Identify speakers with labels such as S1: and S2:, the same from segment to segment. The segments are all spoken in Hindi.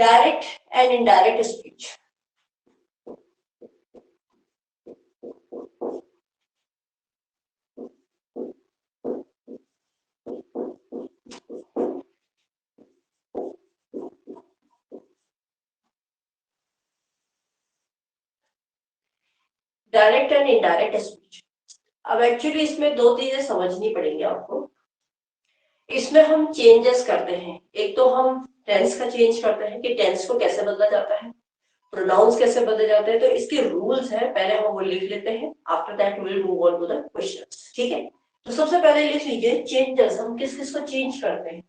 S1: Direct and indirect speech. Direct and indirect speech. अब एक्चुअली इसमें दो चीजें समझनी पड़ेंगी आपको। इसमें हम चेंजेस करते हैं, एक तो हम टेंस का चेंज करते हैं कि टेंस को कैसे बदला जाता है, प्रोनाउंस कैसे बदले जाते हैं, तो इसके रूल्स है, पहले हम वो लिख लेते हैं। After that we will move on to the questions. ठीक है, तो सबसे पहले लिख लीजिए चेंजेस, हम किस किस को चेंज करते हैं।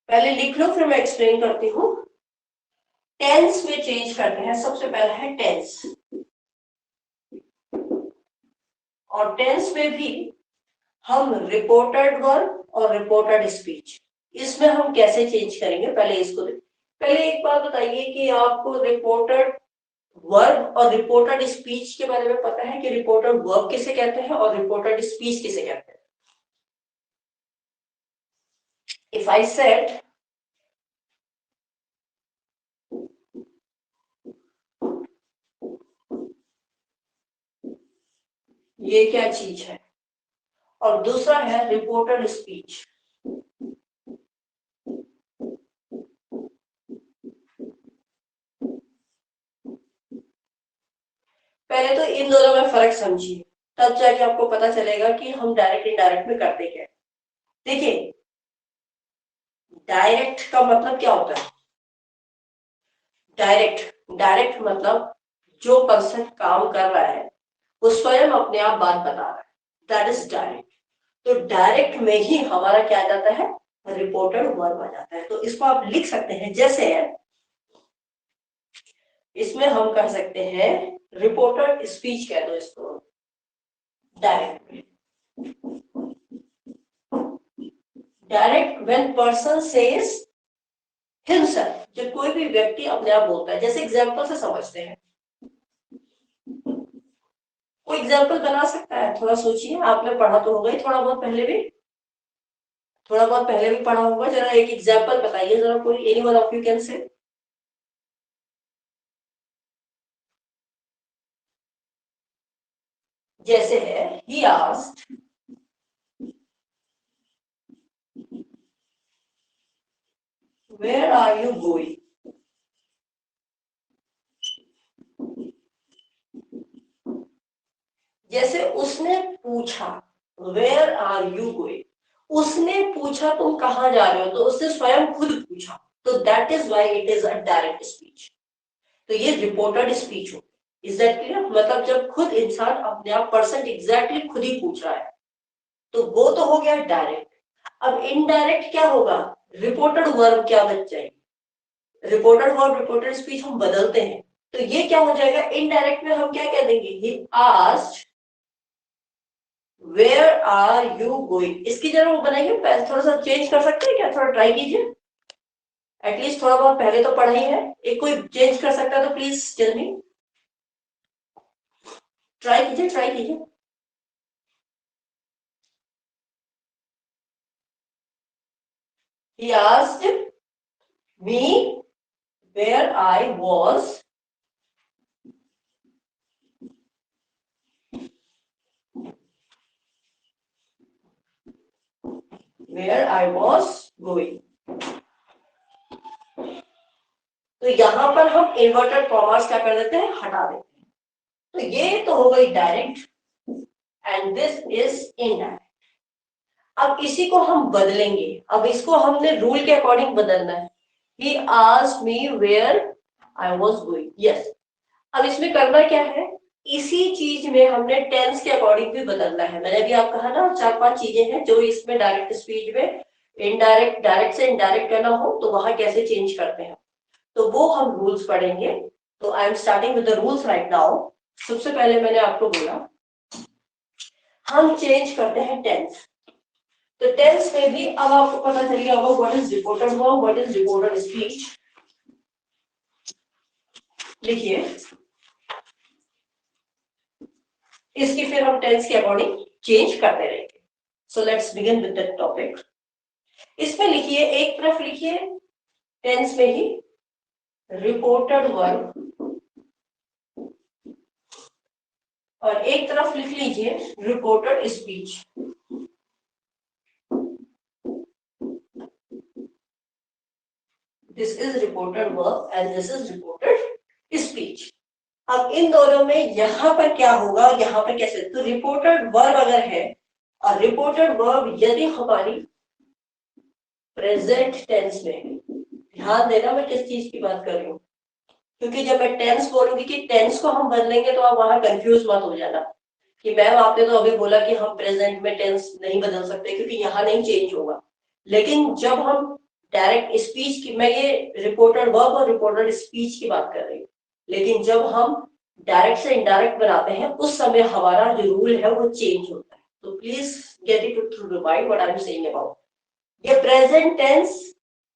S1: पहले लिख लो फिर मैं एक्सप्लेन करती हूँ। टेंस में चेंज करते हैं, सबसे पहला है टेंस, और टेंस में भी हम रिपोर्टेड वर्ब और रिपोर्टेड स्पीच, इसमें हम कैसे चेंज करेंगे पहले इसको पहले एक बात बताइए कि आपको रिपोर्टेड वर्ब और रिपोर्टेड स्पीच के बारे में पता है कि रिपोर्टेड वर्ब किसे कहते हैं और रिपोर्टेड स्पीच किसे कहते हैं। इफ आई सेड ये क्या चीज है, और दूसरा है रिपोर्टेड स्पीच। पहले तो इन दोनों में फर्क समझिए, तब जाके आपको पता चलेगा कि हम डायरेक्ट इनडायरेक्ट में करते क्या है। देखिए, डायरेक्ट का मतलब क्या होता है। डायरेक्ट मतलब जो पर्सन काम कर रहा है वो स्वयं अपने आप बात बता रहा है, दैट इज डायरेक्ट। तो डायरेक्ट में ही हमारा क्या आ जाता है, रिपोर्टेड वर्ब आ जाता है। तो इसको आप लिख सकते हैं, जैसे है इसमें हम कर सकते हैं रिपोर्टेड स्पीच कह दो इसको डायरेक्ट में। Direct when person says himself, जब कोई भी व्यक्ति अपने आप बोलता है। जैसे एग्जांपल से समझते हैं, कोई एग्जांपल बना सकता है, थोड़ा सोचिए, आपने पढ़ा तो होगा ही थोड़ा बहुत पहले भी, पढ़ा होगा। जरा एक एग्जांपल बताइए जरा, कोई any one of you can say. जैसे है he asked where are you going, जैसे उसने पूछा वेयर आर यू गोइंग, उसने पूछा तुम कहां जा रहे हो, तो उसने स्वयं खुद पूछा, तो that is why it is a direct speech. तो ये रिपोर्टेड स्पीच हो। इज दैट क्लियर, मतलब जब खुद इंसान अपने आप पर्सन एग्जैक्टली खुद ही पूछ रहा है, तो वो तो हो गया डायरेक्ट। अब इनडायरेक्ट क्या होगा, रिपोर्टेड वर्ब क्या बच जाएगी, रिपोर्टेड वर्ब रिपोर्टेड स्पीच हम बदलते हैं, तो ये क्या हो जाएगा, इनडायरेक्ट में हम क्या कह देंगे, he asked where are you going. इसकी जरा वो बनाइए, थोड़ा सा चेंज कर सकते हैं क्या, थोड़ा ट्राई कीजिए, एटलीस्ट थोड़ा बहुत, पहले तो पढ़ा ही है। एक कोई चेंज कर सकता है तो प्लीज टेल मी, ट्राई कीजिए, ट्राई कीजिए। He asked me where I was going। तो यहां पर हम इन्वर्टेड कॉमास क्या कर देते हैं, हटा देते हैं। तो ये तो हो गई direct and this is indirect. अब इसी को हम बदलेंगे, अब इसको हमने रूल के अकॉर्डिंग बदलना है। He asked me where I was going। Yes, अब इसमें करना क्या है, इसी चीज में हमने टेंस के अकॉर्डिंग भी बदलना है। मैंने अभी आप कहा ना 4-5 चीजें हैं जो इसमें डायरेक्ट स्पीच में इनडायरेक्ट, डायरेक्ट से इनडायरेक्ट करना हो तो वहां कैसे चेंज करते हैं, तो वो हम रूल्स पढ़ेंगे। तो I am starting with the rules right now. सबसे पहले मैंने आपको बोला हम चेंज करते हैं टेंस, तो टेंस में भी अब आपको पता चल गया होगा what is reported verb, what is reported speech. लिखिए, इसकी फिर हम टेंस के अकॉर्डिंग चेंज करते रहेंगे। So let's begin with the topic. इसमें लिखिए, एक तरफ लिखिए टेंस में ही रिपोर्टेड वर्ब और एक तरफ लिख लीजिए reported speech. This is reported verb and this is reported speech. अब इन दोनों में यहां पर क्या होगा और यहां पर कैसे, तो रिपोर्टेड वर्ब अगर है और रिपोर्टेड वर्ब यदि हमारी प्रेजेंट टेंस में, ध्यान देना मैं किस चीज की बात कर रही हूँ, क्योंकि जब मैं टेंस बोलूंगी कि टेंस को हम बदलेंगे तो आप वहां कंफ्यूज मत हो जाना कि मैम आपने तो अभी बोला कि हम प्रेजेंट में टेंस नहीं बदल सकते क्योंकि यहाँ नहीं चेंज होगा। लेकिन जब हम डायरेक्ट स्पीच की, मैं ये रिपोर्टेड वर्ब और रिपोर्टेड स्पीच की बात कर रही हूँ, लेकिन जब हम डायरेक्ट से इनडायरेक्ट बनाते हैं उस समय हमारा जो रूल है वो चेंज होता है। तो please get it through the mind what I am saying about ये present tense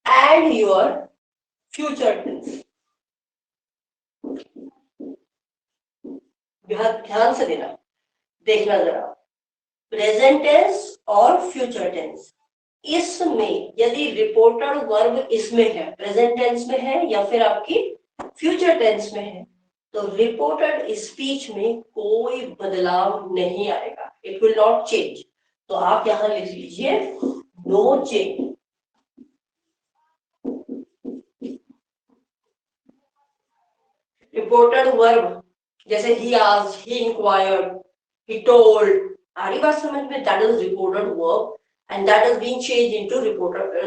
S1: and your future tense. ध्यान से देना, देखना जरा, प्रेजेंट टेंस और फ्यूचर टेंस, इसमें यदि रिपोर्टेड वर्ब इसमें है, प्रेजेंट टेंस में है या फिर आपकी फ्यूचर टेंस में है, तो रिपोर्टेड स्पीच में कोई बदलाव नहीं आएगा, इट विल नॉट चेंज। तो आप यहां लिख लीजिए नो चेंज। रिपोर्टेड वर्ब जैसे he asked, he inquired, he told, आ रही बात समझ में, that is reported verb and that is being changed into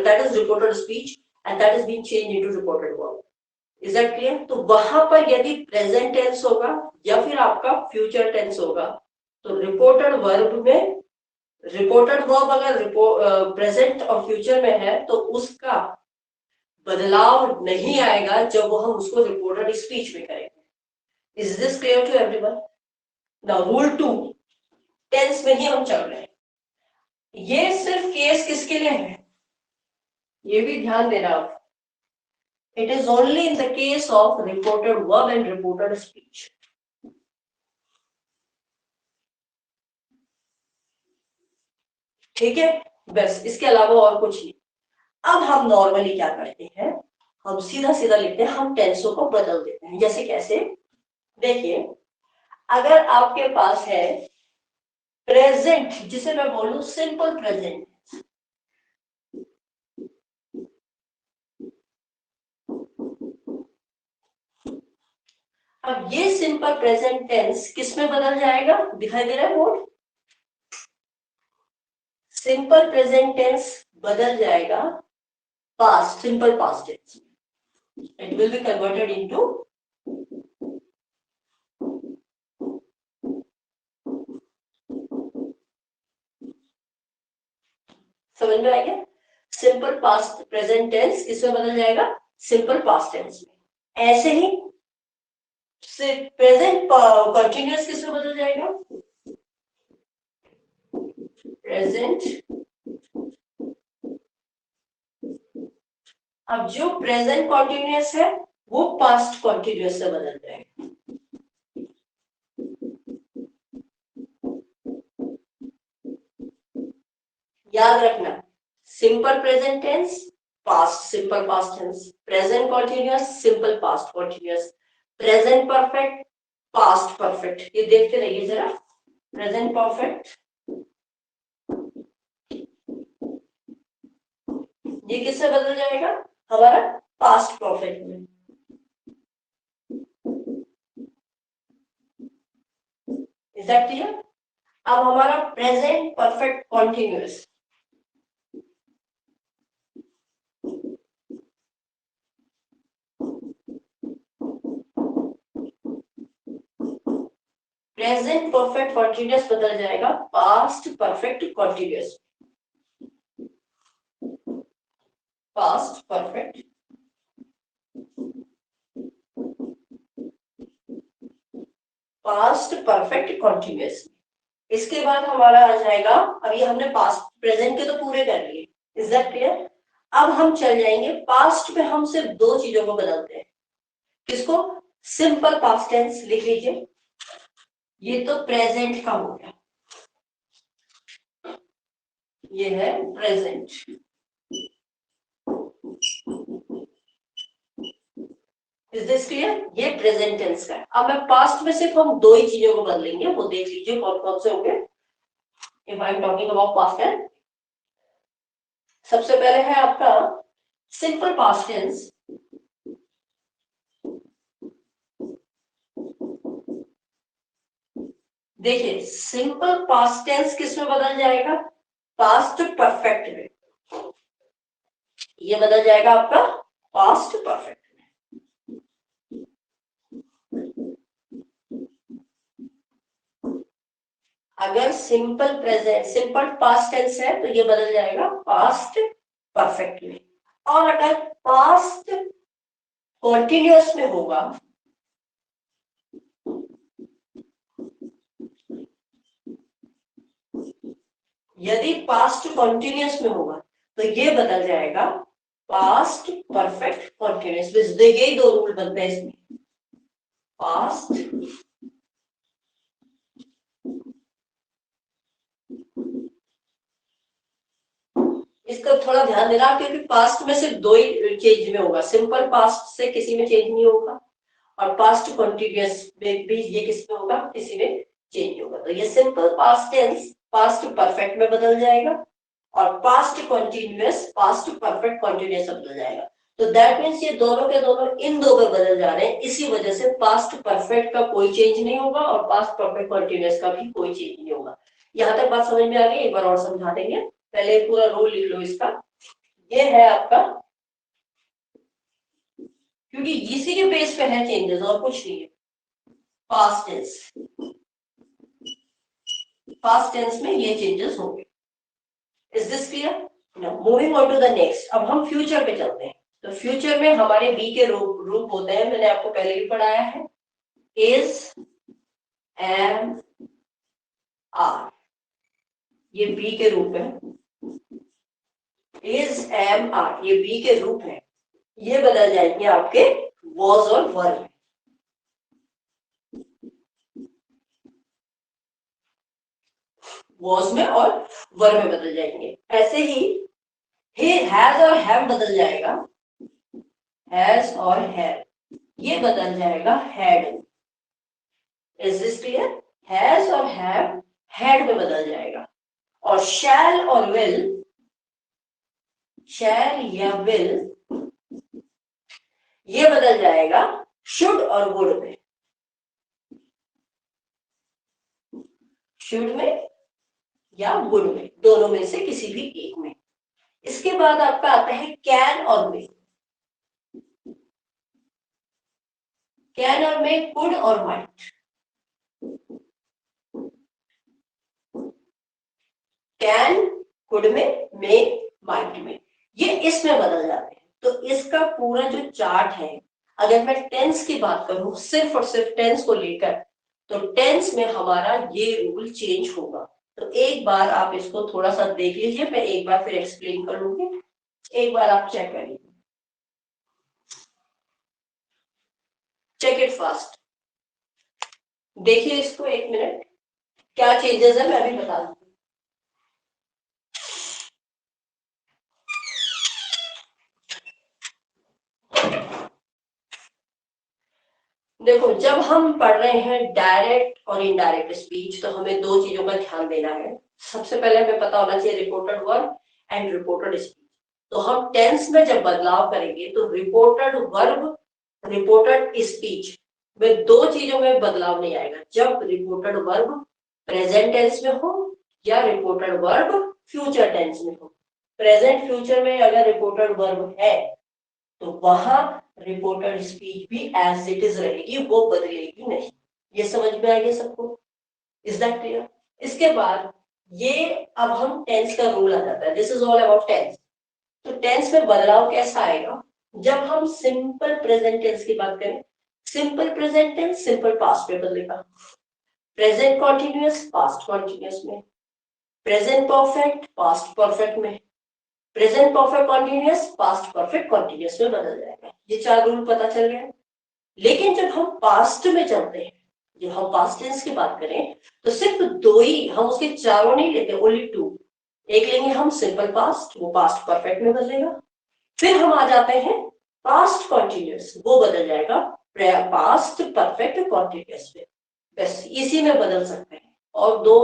S1: that is reported speech and that is being changed into reported verb. Is that clear? तो वहां पर यदि प्रेजेंट टेंस होगा या फिर आपका फ्यूचर टेंस होगा तो रिपोर्टेड वर्ब में, रिपोर्टेड वर्ब अगर प्रेजेंट और फ्यूचर में है तो उसका बदलाव नहीं आएगा जब वो हम उसको रिपोर्टेड स्पीच में करेंगे। Is this clear to everyone? Now rule 2, tense में ही हम चल रहे हैं, ये सिर्फ केस किसके लिए है, ये भी ध्यान देना आप, it is only in the case of reported verb and reported speech. ठीक है, बस इसके अलावा और कुछ नहीं। अब हम नॉर्मली क्या करते हैं, हम सीधा सीधा लिखते हैं, हम टेंसों को बदल देते हैं। जैसे कैसे, देखिए अगर आपके पास है प्रेजेंट, जिसे मैं बोलूं सिंपल प्रेजेंट, अब ये सिंपल प्रेजेंट टेंस किस में बदल जाएगा, दिखाई दे रहा है बोर्ड, सिंपल प्रेजेंट टेंस बदल जाएगा past, simple past tense, it will be converted into समझ में आएगा, सिंपल पास्ट प्रेजेंट टेंस किसमें बदल जाएगा, सिंपल पास्ट टेंस में। ऐसे ही प्रेजेंट कंटिन्यूअस किसमें बदल जाएगा, प्रेजेंट, अब जो प्रेजेंट कॉन्टिन्यूअस है वो पास्ट कॉन्टिन्यूअस से बदल जाएगा। याद रखना, simple present tense past simple past tense, present continuous simple past continuous, present perfect past perfect. ये देखते रहिए जरा, प्रेजेंट परफेक्ट ये किससे बदल जाएगा, हमारा पास्ट परफेक्ट में। Is that clear? अब हमारा present perfect continuous, present perfect continuous बदल जाएगा past perfect continuous, past perfect past perfect continuous. इसके बाद हमारा आ जाएगा, अभी हमने पास्ट प्रेजेंट के तो पूरे कर लिए, इज दैट क्लियर? अब हम चल जाएंगे पास्ट में, हम सिर्फ दो चीजों को बदलते हैं, किसको, सिंपल पास्ट टेंस लिख लीजिए, ये तो प्रेजेंट का हो गया, ये है प्रेजेंट, इज दिस क्लियर? ये प्रेजेंट टेंस का है। अब मैं पास्ट में सिर्फ हम दो ही चीजों को बदलेंगे, वो देख लीजिए कौन कौन से होंगे। If I am talking about past tense, सबसे पहले है आपका सिंपल पास्ट टेंस। देखिए सिंपल पास्ट टेंस किस में बदल जाएगा? पास्ट परफेक्ट में। ये बदल जाएगा आपका पास्ट परफेक्ट में। अगर simple present simple past tense है तो ये बदल जाएगा पास्ट परफेक्ट में। और अगर पास्ट कॉन्टिन्यूअस में होगा, यदि पास्ट कॉन्टिन्यूअस में होगा तो ये बदल जाएगा पास्ट परफेक्ट कॉन्टिन्यूअस। देखिए यही दो रूल बनते हैं इसमें, पास्ट इसका थोड़ा ध्यान देना, क्योंकि पास्ट में सिर्फ दो ही चेंज में होगा, सिंपल पास्ट से किसी में चेंज नहीं होगा, और पास्ट कॉन्टिन्यूअस में भी ये किस में होगा, किसी में चेंज नहीं होगा। तो ये simple past tense past perfect में बदल जाएगा, और past continuous past perfect continuous बदल जाएगा। तो दैट मीन्स ये दोनों के दोनों इन दो में बदल जा रहे हैं, इसी वजह से पास्ट परफेक्ट का कोई चेंज नहीं होगा और पास्ट परफेक्ट कॉन्टिन्यूअस का भी कोई चेंज नहीं होगा। यहाँ तक बात समझ में आ गई? एक बार और समझा देंगे, पहले पूरा रूल लिख लो इसका। ये है आपका, क्योंकि इसी के बेस पे है चेंजेस और कुछ नहीं है। पास्ट टेंस, पास्ट टेंस में ये चेंजेस होंगे। Is this clear? Now moving on to the next, अब हम फ्यूचर पे चलते हैं। तो फ्यूचर में हमारे बी के रूप होते हैं, मैंने आपको पहले भी पढ़ाया है, इज, एम, आर। ये बी के रूप है, इज, एम, आर, ये बी के रूप है। ये बदल जाएंगे आपके वॉज और वर में। वॉज में और वर में बदल जाएंगे। ऐसे ही हैज और हैव बदल जाएगा, हैज और हैव ये बदल जाएगा had. Is this clear? Has और हैव हैड में बदल जाएगा। और शैल और विल, शैल या विल ये बदल जाएगा शुड और वुड में। शुड में या वुड में, दोनों में से किसी भी एक में। इसके बाद आपका आता है कैन और मे। कैन और मे, कुड और माइट। कैन कुड में, मे माइट में, ये इसमें बदल जाते हैं। तो इसका पूरा जो चार्ट है, अगर मैं टेंस की बात करूं सिर्फ और सिर्फ टेंस को लेकर, तो टेंस में हमारा ये रूल चेंज होगा। तो एक बार आप इसको थोड़ा सा देख लीजिए, मैं एक बार फिर एक्सप्लेन कर लूंगी, एक बार आप चेक करिए, चेक इट फास्ट। देखिए इसको एक मिनट, क्या चेंजेस है मैं अभी बता दूंगी। देखो जब हम पढ़ रहे हैं डायरेक्ट और इनडायरेक्ट स्पीच, तो हमें दो चीजों का ध्यान देना है। सबसे पहले हमें पता होना चाहिए reported verb and reported speech. तो हम टेंस में जब बदलाव करेंगे तो रिपोर्टेड वर्ब रिपोर्टेड स्पीच में दो चीजों में बदलाव नहीं आएगा। जब रिपोर्टेड वर्ब प्रेजेंट टेंस में हो या रिपोर्टेड वर्ब फ्यूचर टेंस में हो। प्रेजेंट फ्यूचर में अगर रिपोर्टेड वर्ब है तो वहां रिपोर्टेड स्पीच भी एज इट इज रहेगी, वो बदलेगी नहीं। ये समझ में आ गया सबको? Is that clear? इसके बाद ये अब हम टेंस का रूल आ जाता है, this is all about tense. तो टेंस में बदलाव कैसा आएगा? जब हम सिंपल प्रेजेंट टेंस की बात करें, simple present tense simple past में बदलेगा, प्रेजेंट कॉन्टिन्यूअस पास्ट कॉन्टिन्यूअस में, प्रेजेंट परफेक्ट पास्ट परफेक्ट में, present perfect continuous past perfect continuous में बदल जाएगा। ये चार रूल पता चल गया। लेकिन जब हम पास्ट में चलते हैं, जब हम पास्ट टेंस की बात करें, तो सिर्फ दो ही, हम उसके चारों नहीं लेते, ओनली टू। एक लेंगे हम सिंपल पास्ट, वो पास्ट परफेक्ट में बदलेगा, फिर हम आ जाते हैं पास्ट कॉन्टिन्यूस, वो बदल जाएगा पास्ट परफेक्ट कॉन्टिन्यूस में, बस इसी में बदल सकते हैं। और दो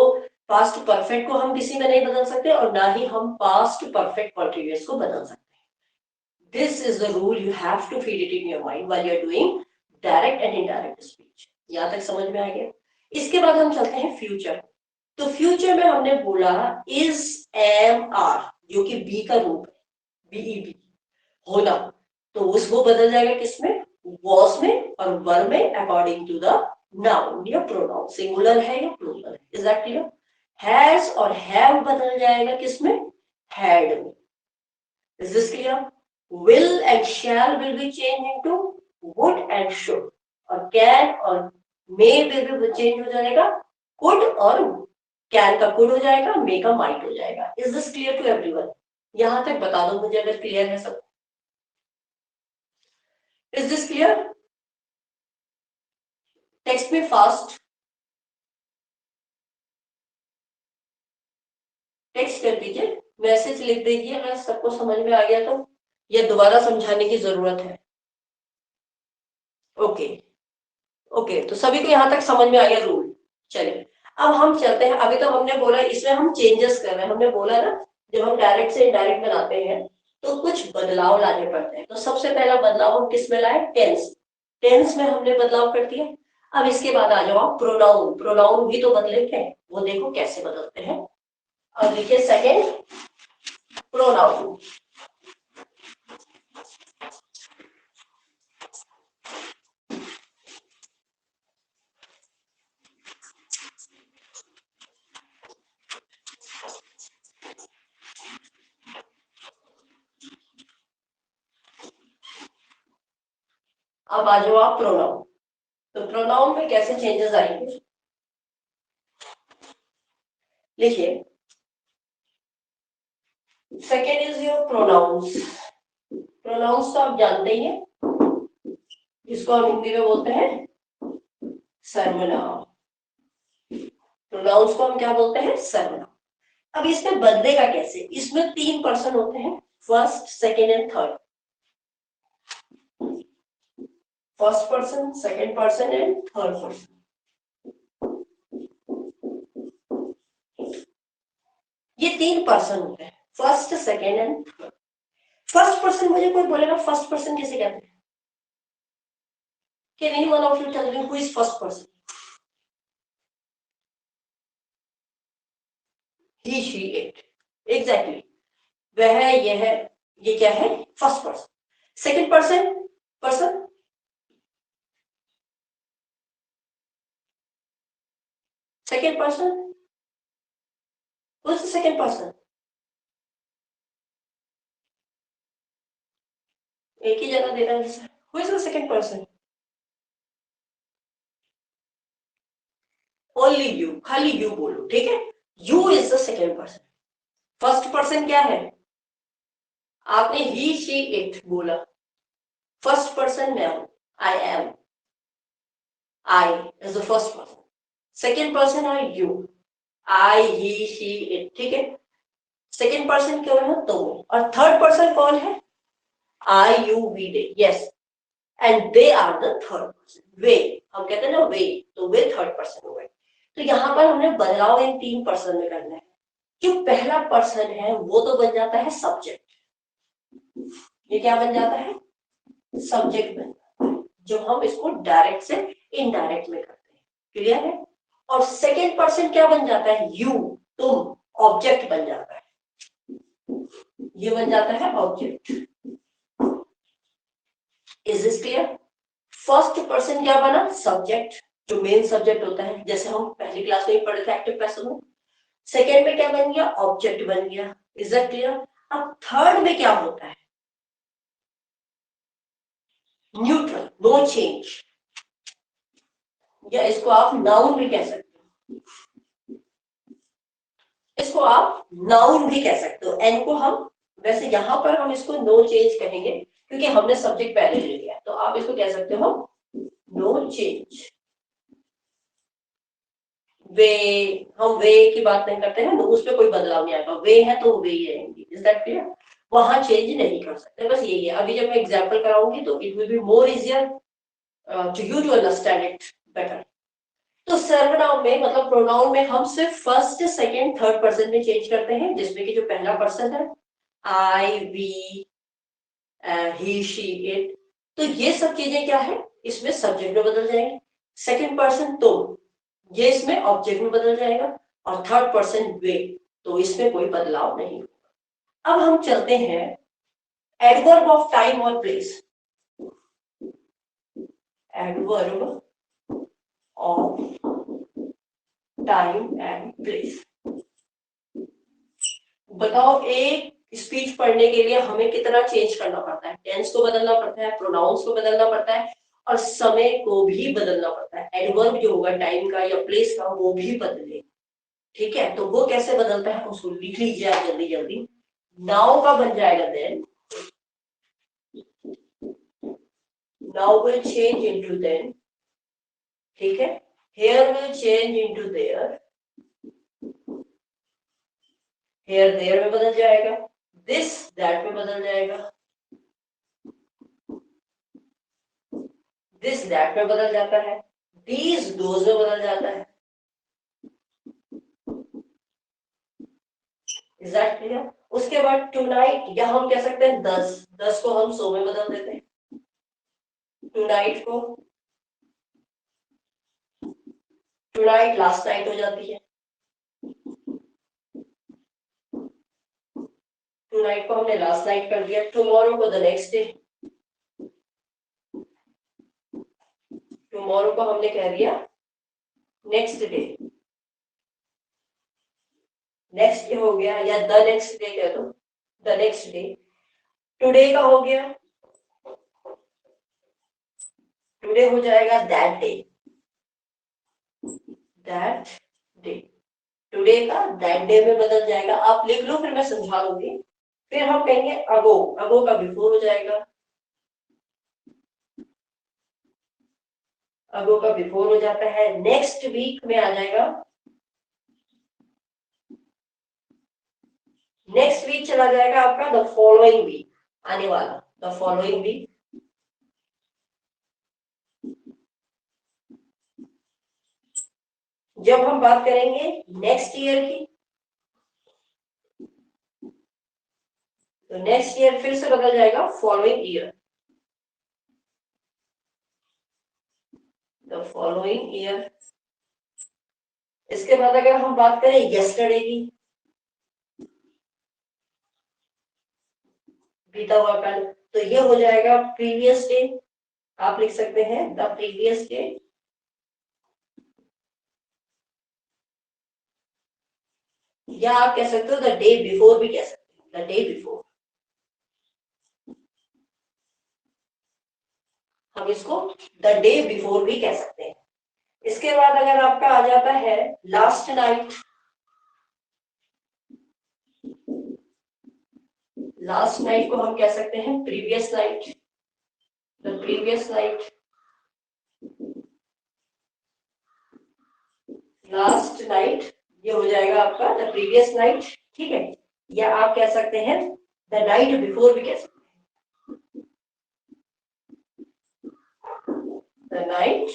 S1: पास्ट परफेक्ट को हम किसी में नहीं बदल सकते और ना ही हम पास्ट परफेक्ट कॉन्टिन्यूस को बदल सकते हैं। This is the rule, you have to feed it in your mind while you are doing direct and indirect speech. यहां तक समझ में आ गया? इसके बाद हम चलते हैं फ्यूचर। तो फ्यूचर में हमने बोला इज एम आर, जो कि बी का रूप है, बीईबी होना, तो उसको बदल जाएगा किसमें? वॉज में और वर में अकॉर्डिंग टू द नाउन या प्रोनाउन, सिंगुलर है या प्लूरल है। Is that clear? हैज और हैव बदल जाएगा किसमें? हैड में। Is this clear? Will and shall will be change into would and should, और कैन और मे विल बी चेंज हो जाएगा कुड, और कैन का कुड हो जाएगा, मे का माइट हो जाएगा। Is this clear to everyone? यहां तक बता दो मुझे अगर क्लियर है सब। Is this clear? Text me fast. Text कर दीजिए, मैसेज लिख दीजिए अगर सबको समझ में आ गया तो, या दोबारा समझाने की जरूरत है। ओके ओके, तो सभी को यहाँ तक समझ में आ गया रूल। चलिए अब हम चलते हैं। अभी तो हमने बोला इसमें हम चेंजेस कर रहे हैं, हमने बोला ना जब हम डायरेक्ट से इनडायरेक्ट बनाते हैं तो कुछ बदलाव लाने पड़ते हैं। तो सबसे पहला बदलाव हम किस में लाए? टेंस। टेंस में हमने बदलाव कर दिया। अब इसके बाद आ जाओ आप प्रोनाउन। प्रोनाउन भी तो बदलेंगे, वो देखो कैसे बदलते हैं। अब देखिए सेकेंड प्रोनाउन। अब आ जाओ आप प्रोनाउन। तो प्रोनाउन में कैसे चेंजेस आएंगे? लिखिए second is your pronouns. Pronouns तो आप जानते ही हैं, इसको हम हिंदी में बोलते हैं सर्वनाम। प्रोनाउंस को हम क्या बोलते हैं? सर्वनाम। अब इसमें बदलेगा कैसे? इसमें 3 पर्सन होते हैं, first second and third. First person, second person and third person. ये 3 पर्सन होते हैं, first second and third. First person, मुझे कोई बोलेगा फर्स्ट पर्सन कैसे कहते हैं? Can anyone of you tell me who is first person? He, she, it. Exactly. वह, यह, ये क्या है? First person. Second person, person second person, who's the second person? एक ही जगह दे रहा है। Who is the second person? Only you, खाली you बोलो, ठीक है? You is the second person. First person क्या है? आपने he, she, it बोला। फर्स्ट पर्सन मैं हूं, I am. I is the first person. Second person है you. I, he, she, it, ठीक है? सेकेंड पर्सन क्यों है? तुम। और थर्ड पर्सन कौन है? I, you, we, they. Yes. And they are the third person. वे, हम कहते हैं ना वे, तो वे थर्ड पर्सन हो गए। तो यहाँ पर हमने बदलाव इन 3 पर्सन में करना है। जो पहला पर्सन है वो तो बन जाता है सब्जेक्ट। ये क्या बन जाता है? सब्जेक्ट बन जाता है, जब हम इसको डायरेक्ट से इनडायरेक्ट में करते हैं। क्लियर है? और सेकेंड पर्सन क्या बन जाता है? यू, तुम, ऑब्जेक्ट बन जाता है। ये बन जाता है object. Is this clear? First person क्या बना? सब्जेक्ट, जो मेन सब्जेक्ट होता है, जैसे हम पहली क्लास में पढ़े थे एक्टिव पैसिव में। सेकेंड में क्या बन गया? ऑब्जेक्ट बन गया। Is that clear? अब थर्ड में क्या होता है? न्यूट्रल, नो चेंज, या इसको आप नाउन भी कह सकते हो। इसको आप नाउन भी कह सकते हो। एन को हम, वैसे यहां पर हम इसको नो चेंज कहेंगे क्योंकि हमने सब्जेक्ट पहले ले लिया, तो आप इसको कह सकते हो नो चेंज। वे, हम वे की बात नहीं करते हैं, तो उस पर कोई बदलाव नहीं आएगा। वे है तो वे ही रहेंगी। Is that clear? वहां चेंज नहीं कर सकते, बस यही है। अभी जब मैं एग्जाम्पल कराऊंगी तो it will be more easier to you to understand it better. तो सर्वनाउन में मतलब प्रोनाउन में हम सिर्फ फर्स्ट सेकंड थर्ड पर्सन में चेंज करते हैं, जिसमें कि जो पहला पर्सन है I we he she it, तो ये सब चीजें क्या है इसमें सब्जेक्ट में बदल जाएंगे। सेकंड पर्सन तुम, ये इसमें ऑब्जेक्ट में बदल जाएगा। और थर्ड पर्सन वे, तो इसमें कोई बदलाव नहीं होगा। अब हम चलते हैं एडवर्ब ऑफ टाइम और place. Adverb of time and place. बताओ एक स्पीच पढ़ने के लिए हमें कितना चेंज करना पड़ता है? टेंस को बदलना पड़ता है, प्रोनाउंस को बदलना पड़ता है और समय को भी बदलना पड़ता है। एडवर्ब जो होगा टाइम का या प्लेस का वो भी बदले, ठीक है। तो वो कैसे बदलता है उसको लिख लीजिए आप जल्दी जल्दी। नाउ का बन जाएगा then, now will change into then, ठीक है। Here will change into there, here there में बदल जाएगा। दिस दैट में बदल जाएगा, दिस दैट में बदल जाता है। दीज दोज में बदल जाता है। Is that clear? उसके बाद टुनाइट, या हम कह सकते हैं 10 को हम 100 में बदल देते हैं। टुनाइट को टुनाइट लास्ट नाइट हो जाती है। टुनाइट को हमने लास्ट नाइट कर दिया। टुमारो को द नेक्स्ट डे, टुमारो को हमने कह दिया नेक्स्ट डे। नेक्स्ट डे हो गया, या द नेक्स्ट डे कह दो, द नेक्स्ट डे। टुडे का हो गया, टुडे हो जाएगा that day, that day. Today का दैट डे में बदल जाएगा। आप लिख लो फिर मैं समझा दूंगी। फिर हम कहेंगे अगो, अगो का बिफोर हो जाएगा, अगो का बिफोर हो जाता है। नेक्स्ट वीक में आ जाएगा, नेक्स्ट वीक चला जाएगा आपका द फॉलोइंग वीक, आने वाला द फॉलोइंग वीक। जब हम बात करेंगे नेक्स्ट ईयर की, तो नेक्स्ट ईयर फिर से बदल जाएगा following year, the following year. इसके बाद अगर हम बात करें यस्टरडे की, बीता हुआ कल, तो ये हो जाएगा प्रीवियस डे। आप लिख सकते हैं द प्रीवियस डे, या आप कह सकते हो द डे बिफोर भी कह सकते हैं, द डे बिफोर। हम इसको द डे बिफोर भी कह सकते हैं। इसके बाद अगर आपका आ जाता है लास्ट नाइट, लास्ट नाइट को हम कह सकते हैं previous night, the previous night. Last night ये हो जाएगा आपका द प्रीवियस नाइट, ठीक है। या आप कह सकते हैं द नाइट बिफोर भी कह सकते हैं, द नाइट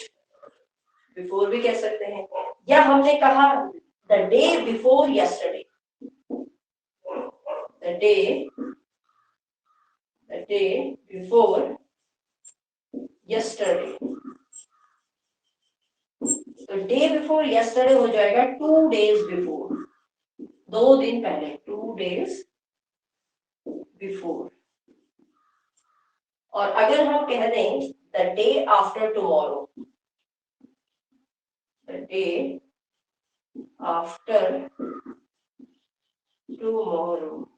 S1: बिफोर भी कह सकते हैं। या हमने कहा the day before yesterday, the day before yesterday. तो डे बिफोर यस्टरडे हो जाएगा 2 डेज बिफोर, 2 दिन पहले, 2 डेज बिफोर। और अगर हम कह दें the day after tomorrow, the day after tomorrow,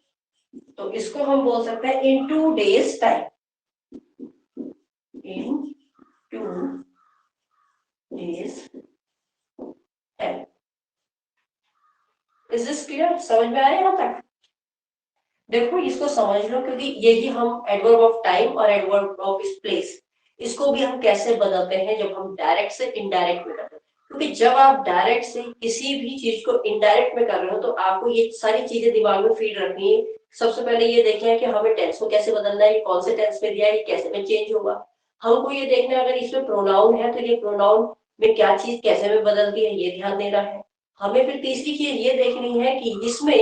S1: तो इसको हम बोल सकते हैं इन 2 days time, in 2 days time. Is this clear? समझ में आया यहाँ तक? देखो इसको समझ लो, क्योंकि यही हम एडवर्ब ऑफ टाइम और एडवर्ब ऑफ प्लेस, इसको भी हम कैसे बदलते हैं जब हम डायरेक्ट से इनडायरेक्ट में करते हैं। क्योंकि जब आप डायरेक्ट से किसी भी चीज को इनडायरेक्ट में कर रहे हो तो आपको ये सारी चीजें दिमाग में फीड रखनी है सबसे पहले ये देखें कि हमें टेंस को कैसे बदलना है, ये कौन से टेंस में दिया है, ये कैसे में चेंज होगा। हमको ये देखना है अगर इसमें प्रोनाउन है तो ये प्रोनाउन में क्या चीज कैसे में बदलती है, ये ध्यान देना है हमें। फिर तीसरी चीज ये देखनी है कि इसमें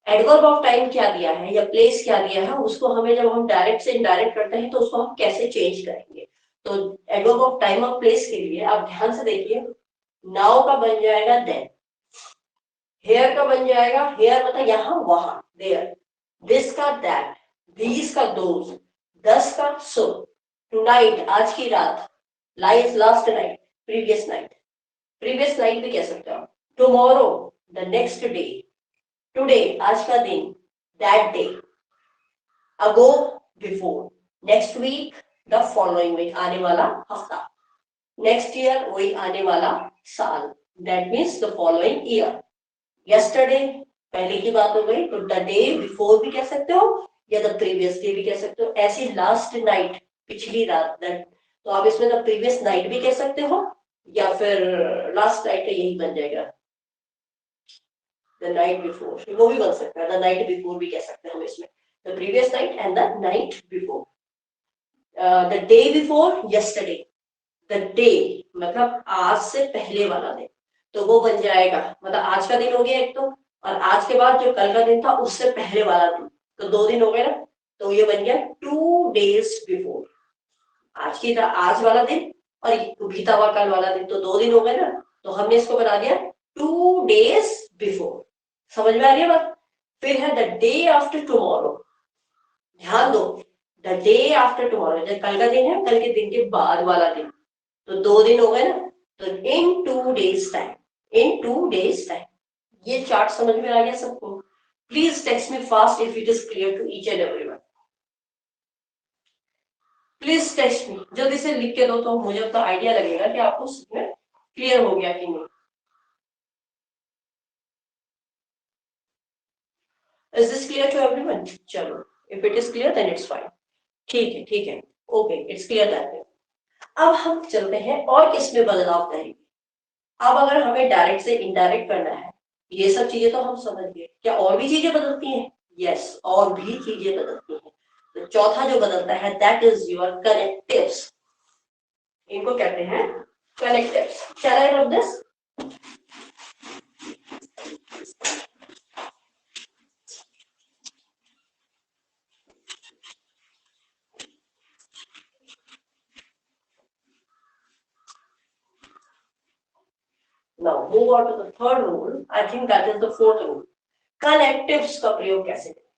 S1: एडवर्ब ऑफ टाइम क्या दिया है या प्लेस क्या दिया है, उसको हमें जब हम डायरेक्ट से इनडायरेक्ट करते हैं तो उसको हम कैसे चेंज करेंगे। तो एडवर्ब ऑफ टाइम और प्लेस के लिए आप ध्यान से देखिए, नाउ का बन जाएगा देन, हेयर का बन जाएगा, हेयर मतलब यहाँ वहां देयर, दिस का दैट, दीज का दोज, दस का सो, टुनाइट आज की रात, लाइफ last night, previous night, previous night भी कह सकते हो, tomorrow the next day, today आज का दिन, that day, ago before, next week the following week आने वाला हफ्ता, नेक्स्ट ईयर वही आने वाला साल, that means the following year, yesterday पहले की बात हो गई तो द डे बिफोर भी कह सकते हो या द प्रीवियस डे भी कह सकते हो। ऐसी लास्ट नाइट पिछली रात, तो आप इसमें द प्रीवियस नाइट भी कह सकते हो या फिर लास्ट नाइट का यही बन जाएगा द नाइट बिफोर, वो भी बन सकता है, द नाइट बिफोर भी कह सकते हैं हम इसमें, the previous night and the night before, the day before yesterday, the day मतलब आज से पहले वाला दिन, तो वो बन जाएगा मतलब आज का दिन हो गया एक तो, और आज के बाद जो कल का दिन था उससे पहले वाला दिन, तो 2 दिन हो गए ना, तो ये बन गया 2 days बिफोर, आज की आज वाला दिन और बीता हुआ कल वाला दिन, तो 2 दिन हो गए ना, तो हमने इसको बना दिया 2 days बिफोर। समझ में आ रही है बात। फिर है द डे आफ्टर टुमारो, ध्यान दो, द डे आफ्टर टुमारो जब कल का दिन है, कल के दिन के बाद वाला दिन, तो 2 दिन हो गए ना, तो in 2 days time, in 2 days time. ये चार्ट समझ में आ गया सबको? Please text me fast if it is clear to each and everyone. Please text me, जल्दी से लिख के दो तो मुझे तो आइडिया लगेगा कि आपको में क्लियर हो गया कि नहीं। Is this clear to everyone? चलो, if it is clear then it's fine. ठीक है, ओके, इट्स क्लियर दैट। अब हम चलते हैं और किसमें बदलाव करेंगे। अब अगर हमें डायरेक्ट से इनडायरेक्ट करना है, ये सब चीजें तो हम समझ गए, क्या और भी चीजें बदलती हैं? यस, और भी चीजें बदलती हैं। तो चौथा जो बदलता है दैट इज योर कनेक्टिव्स, इनको कहते हैं connectives. Shall I rub this? Now move on to the third rule. I think that is the fourth rule. Connectives का प्रयोग कैसे करें?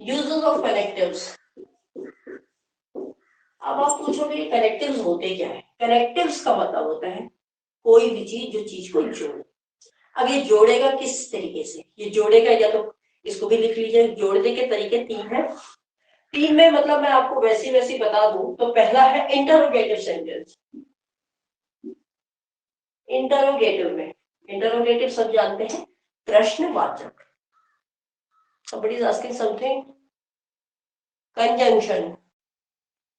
S1: Uses of connectives. अब आप पूछोगे कनेक्टिव्स होते क्या है? कनेक्टिव्स का मतलब होता है कोई भी चीज जो चीज को जोड़े। अब ये जोड़ेगा किस तरीके से? ये जोड़ेगा, या तो इसको भी लिख लीजिए, जोड़ने के तरीके 3 हैं। 3 में मतलब मैं आपको वैसी वैसी बता दूं तो पहला है इंटरोगेटिव सेंटेंस। इंटरोगेटिव में, इंटरोगेटिव सब जानते हैं, प्रश्नवाचक। somebody is asking something, conjunction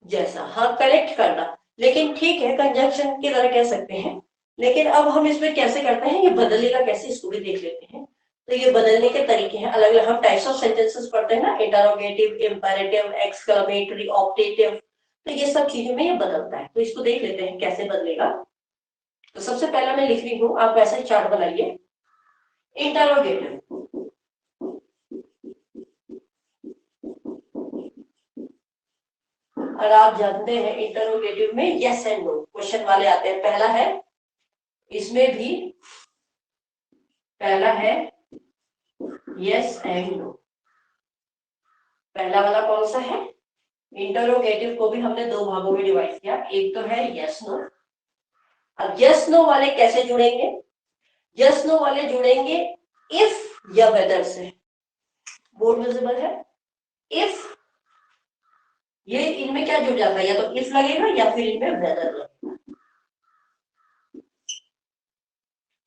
S1: जैसा, हाँ कनेक्ट करना, लेकिन ठीक है कंजंक्शन की तरह कह सकते हैं, लेकिन अब हम इसमें कैसे करते हैं, ये बदलेगा कैसे, इसको भी देख लेते हैं। तो ये बदलने के तरीके हैं अलग अलग। हम टाइप्स ऑफ सेंटेंसेस पढ़ते हैं ना, इंटरोगेटिव, इंपेरेटिव, एक्सक्लेमेटरी, ऑप्टेटिव, तो ये सब चीजों में ये बदलता है। तो इसको देख लेते हैं कैसे बदलेगा। तो सबसे पहला मैं लिख रही हूँ, आप वैसे चार्ट बनाइए। इंटरोगेटिव, और आप जानते हैं इंटरोगेटिव में यस एंड नो क्वेश्चन वाले आते हैं। पहला है, इसमें भी पहला है यस एंड नो। पहला वाला कौन सा है? इंटरोगेटिव को भी हमने 2 भागों में डिवाइड किया, एक तो है यस नो। अब यस नो वाले कैसे जुड़ेंगे? यस नो वाले जुड़ेंगे इफ या वेदर से। बोर्ड विजिबल है? इफ, ये इनमें क्या जुड़ जाता है, या तो इफ लगेगा या फिर इनमें वेदर लगेगा।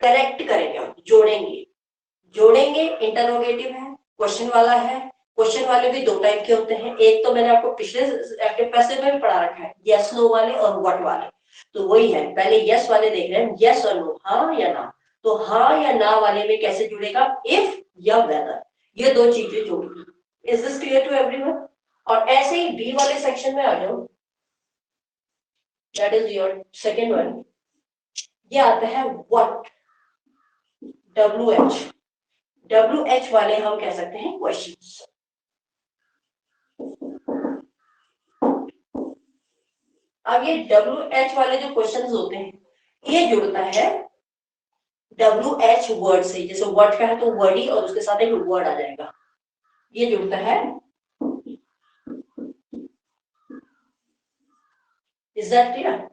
S1: करेक्ट करेंगे हम, जोड़ेंगे, जोड़ेंगे। इंटरोगेटिव है, क्वेश्चन वाला है। क्वेश्चन वाले भी 2 टाइप के होते हैं, एक तो मैंने आपको पिछले एक्टिव पैसिव में भी पढ़ा रखा है, यस नो वाले और व्हाट वाले। तो वही है, पहले यस वाले देख रहे हैं, यस और नो, हाँ या ना। तो हाँ या ना वाले में कैसे जुड़ेगा, इफ या वेदर, ये दो चीजें जोड़ेगी। Is this clear to everyone? और ऐसे ही बी वाले सेक्शन में आ जाओ, that is your second one. ये आता है व्हाट, WH। WH वाले हम कह सकते हैं क्वेश्चंस। अब ये WH वाले जो क्वेश्चंस होते हैं, ये जुड़ता है WH वर्ड से। जैसे वर्ड का है तो वर्ड ही, और उसके साथ एक वर्ड आ जाएगा, ये जुड़ता है। Is that clear?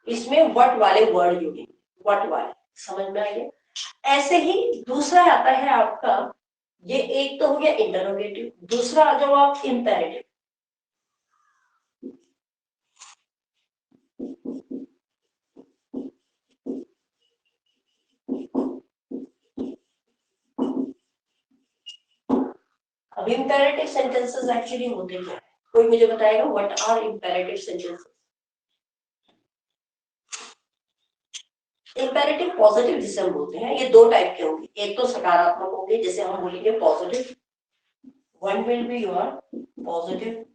S1: इसमें व्हाट वाले वर्ड जुड़ेंगे, व्हाट वाले, समझ में आइए। ऐसे ही दूसरा आता है आपका, ये एक तो हो गया इंटरोगेटिव, दूसरा आ जाओ आप इंपेरेटिव। अब इंपेरेटिव सेंटेंसेस एक्चुअली होते क्या है, कोई मुझे बताएगा what are imperative sentences? Imperative positive जिसे हम बोलते हैं, ये दो टाइप के होंगे, एक तो सकारात्मक होंगे जैसे हम बोलेंगे positive, one will be your positive,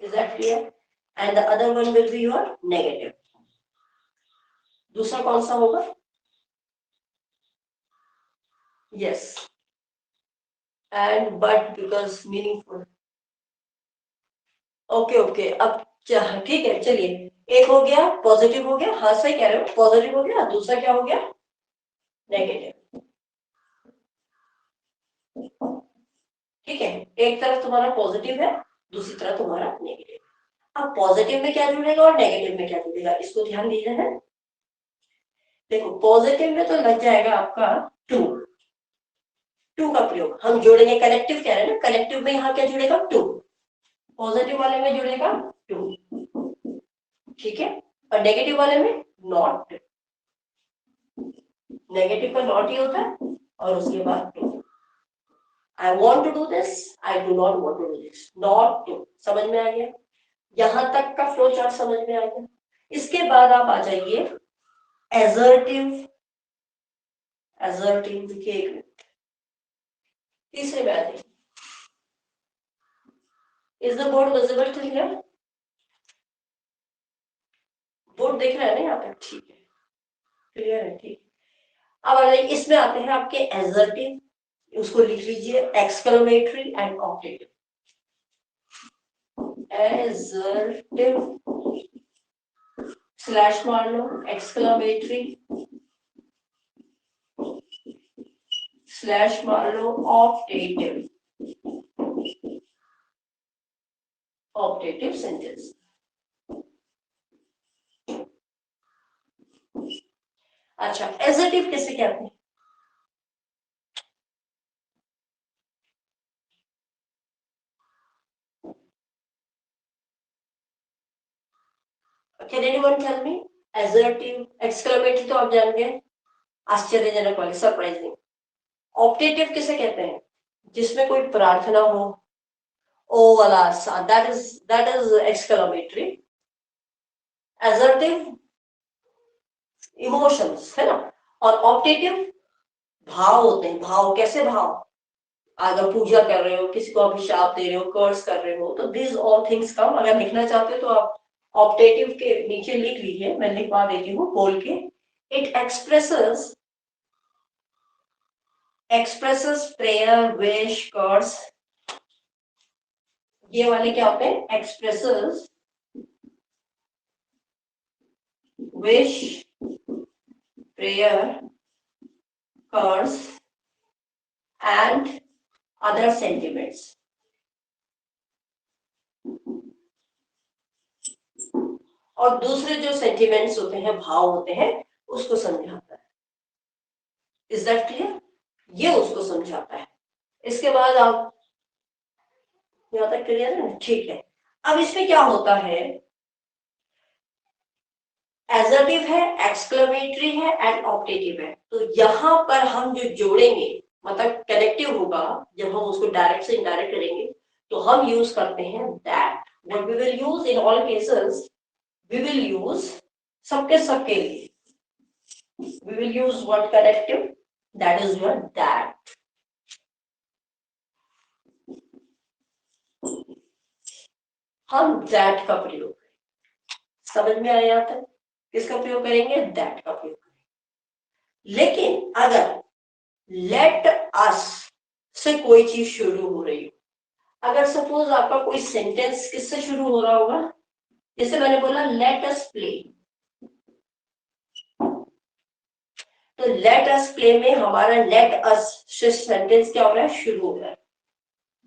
S1: is that clear? And the other one will be your negative. दूसरा कौन सा होगा? Yes, and but because meaningful. Okay okay, अब ठीक है, चलिए, एक हो गया पॉजिटिव, हो गया, हाँ सही कह रहे हो, पॉजिटिव हो गया, दूसरा क्या हो गया, नेगेटिव। ठीक है, एक तरफ तुम्हारा पॉजिटिव है, दूसरी तरफ तुम्हारा नेगेटिव। अब पॉजिटिव में क्या जुड़ेगा और नेगेटिव में क्या जुड़ेगा, इसको ध्यान दीजिए है। देखो पॉजिटिव में तो लग जाएगा आपका टू, टू का प्रयोग हम जोड़ेंगे, कलेक्टिव कह रहे हैं ना, कलेक्टिव में यहाँ क्या जुड़ेगा, टू, पॉजिटिव वाले में जुड़ेगा टू, ठीक है। और नेगेटिव वाले में नॉट, नेगेटिव का नॉट ही होता है, और उसके बाद to. I want to do this, I do not want to do this, not to. समझ में आ गया? यहां तक का फ्लो चार्ट समझ में आ गया। इसके बाद आप आ जाइए एसर्टिव, एसर्टिव देखिए एक मिनट, तीसरे में आ जाइए। Is the board visible to here? Board देख रहा है ना यहाँ पे? ठीक है, क्लियर है, ठीक। अब आ जाइए, इसमें आते हैं आपके एसर्टिव, उसको लिख लीजिए exclamatory and optative. Assertive slash मार लो, एक्सक्लेमेटरी स्लैश मार लो, ऑप्टेटिव, ऑप्टेटिव सेंटेंस। अच्छा, एसर्टिव किसे कहते हैं? Can anyone tell me? Assertive, exclamatory तो आप जान गए, आश्चर्यजनक वाले, सरप्राइजिंग। ऑप्टेटिव किसे कहते हैं? जिसमें कोई प्रार्थना हो, ओ वाला, that is exclamatory. Assertive emotions है ना, और ऑप्टेटिव भाव होते हैं। भाव कैसे भाव? अगर पूजा कर रहे हो, किसी को अभिशाप दे रहे हो, कर्स कर रहे हो, तो दिस ऑल थिंग्स कम। अगर लिखना चाहते हो तो आप ऑप्टेटिव के नीचे लिख लीजिए, मैं लिखवा देती हूँ बोल के। It expresses prayer, wish, curse, ये वाले क्या होते हैं? Expresses wish, prayer, curse and other sentiments. और दूसरे जो सेंटिमेंट्स होते हैं, भाव होते हैं, उसको समझाता है। Is that clear? ये उसको समझाता है। इसके बाद आप यहाँ तक क्लियर है? ठीक है। अब इसमें क्या होता है, एसर्टिव है, एक्सक्लेमेटरी है एंड ऑप्टेटिव है। तो यहां पर हम जो जोड़ेंगे, मतलब कनेक्टिव होगा, जब हम उसको डायरेक्ट से इनडायरेक्ट करेंगे, तो हम यूज करते हैं that. what we will use in all cases, we will use सबके लिए we will use what connective, that is your that. हम that का प्रयोग समझ में आया यहाँ तक? किसका प्रयोग करेंगे? that का प्रयोग करेंगे। लेकिन अगर let us से कोई चीज शुरू हो रही हो, अगर सपोज आपका कोई सेंटेंस किससे शुरू हो रहा होगा, जैसे मैंने बोला let us play, तो let us play में हमारा let us से सेंटेंस क्या हो रहा है? शुरू हो रहा है।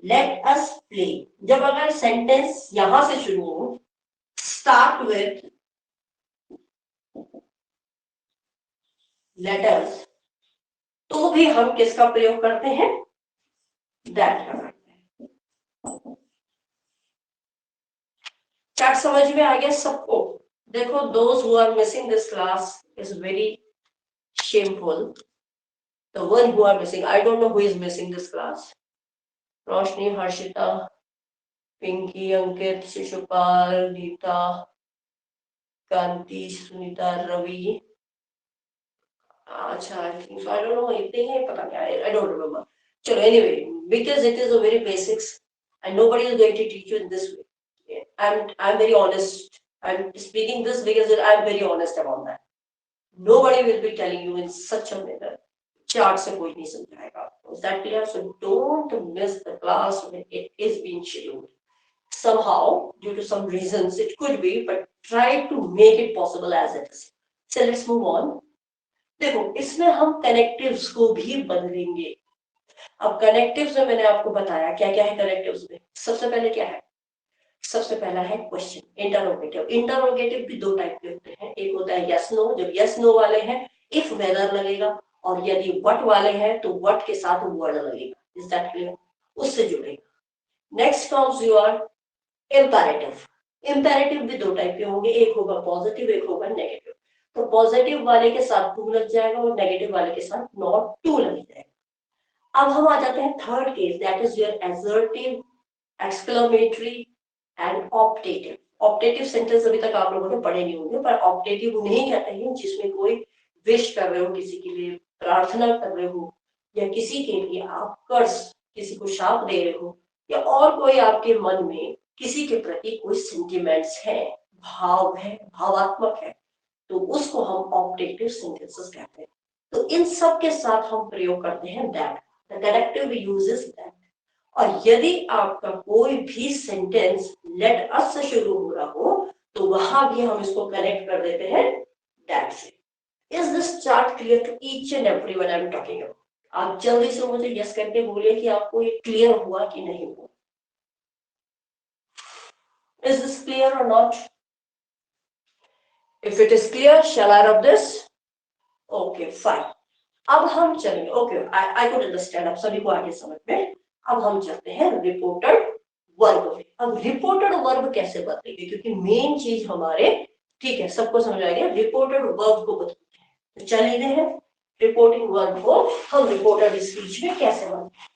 S1: let us play, जब अगर सेंटेंस यहां से शुरू हो, start with let us, तो भी हम किसका प्रयोग करते हैं? that का करते हैं। चार्ट समझ में आ गया सबको? देखो, those who are missing this class is very shameful. The one who are missing, I don't know who is missing this class. रोशनी, हर्षिता, पिंकी, अंकित, शिशुपाल, नीता, कांति, सुनीता, रवि, अच्छा, I think so. I don't know, इतने ही पता क्या है, I don't remember. चलो, anyway, because it is a very basics and nobody is going to teach you in this way. I'm very honest. I'm speaking this because I'm very honest about that. Nobody will be telling you in such a manner. Chart से कोई नहीं समझाएगा आपको. Is that clear? So don't miss the class when it is being scheduled. Somehow, due to some reasons, it could be, but try to make it possible as it is. So let's move on. देखो, इसमें हम कनेक्टिव्स को भी बदलेंगे। अब कनेक्टिव्स में मैंने आपको बताया क्या क्या है कनेक्टिव्स में। सबसे पहले क्या है? सबसे पहला है क्वेश्चन, इंटरोगेटिव। इंटरोगेटिव भी दो टाइप के होते हैं, एक होता है यस नो, जब यस नो वाले हैं इफ वेदर लगेगा, और यदि व्हाट वाले हैं तो व्हाट के साथ वर्ड लगेगा। Is that clear? उससे जुड़ेगा। Next comes your imperative. Imperative भी दो टाइप के होंगे, एक होगा पॉजिटिव, एक होगा नेगेटिव। तो पॉजिटिव वाले के साथ टू लग जाएगा और नेगेटिव वाले के साथ नॉट टू लग जाएगा। अब हम आ जाते हैं third case, that is your assertive, exclamatory and optative. Optative sentence अभी तक आप लोगों ने पढ़े नहीं होंगे, पर ऑप्टेटिव नहीं कहते हैं जिसमें कोई विश कर रहे हो, किसी के लिए प्रार्थना कर रहे हो, या किसी के लिए आप कर्स, किसी को शाप दे रहे हो, या और कोई आपके मन में किसी के प्रति कोई सेंटिमेंट्स है, भाव है, भावात्मक है, तो उसको हम ऑप्टेटिव सेंटेंसेस कहते हैं। तो इन सब के साथ हम प्रयोग करते हैं that. The connective we use is that. और यदि आपका कोई भी सेंटेंस लेट अस से शुरू हो रहा हो तो वहां भी हम इसको कनेक्ट कर देते हैं दैट से। Is this chart clear to each and everyone I am talking about? आप जल्दी से मुझे यस करके बोलिए कि आपको ये क्लियर हुआ कि नहीं हुआ। इज दिस क्लियर और not? If it is clear, shall I rub this? Okay, fine. अब हम चलेंगे। Okay, I could understand. अब सभी को आगे समझ में। अब हम चलते हैं रिपोर्टेड वर्ब में। अब रिपोर्टेड वर्ब कैसे बदलेंगे, क्योंकि मेन चीज हमारे, ठीक है, सबको समझ आ गया, रिपोर्टेड वर्ब को बदलते हैं। तो चलिए हैं रिपोर्टिंग वर्ब को हम रिपोर्टेड स्पीच में कैसे बदलेंगे।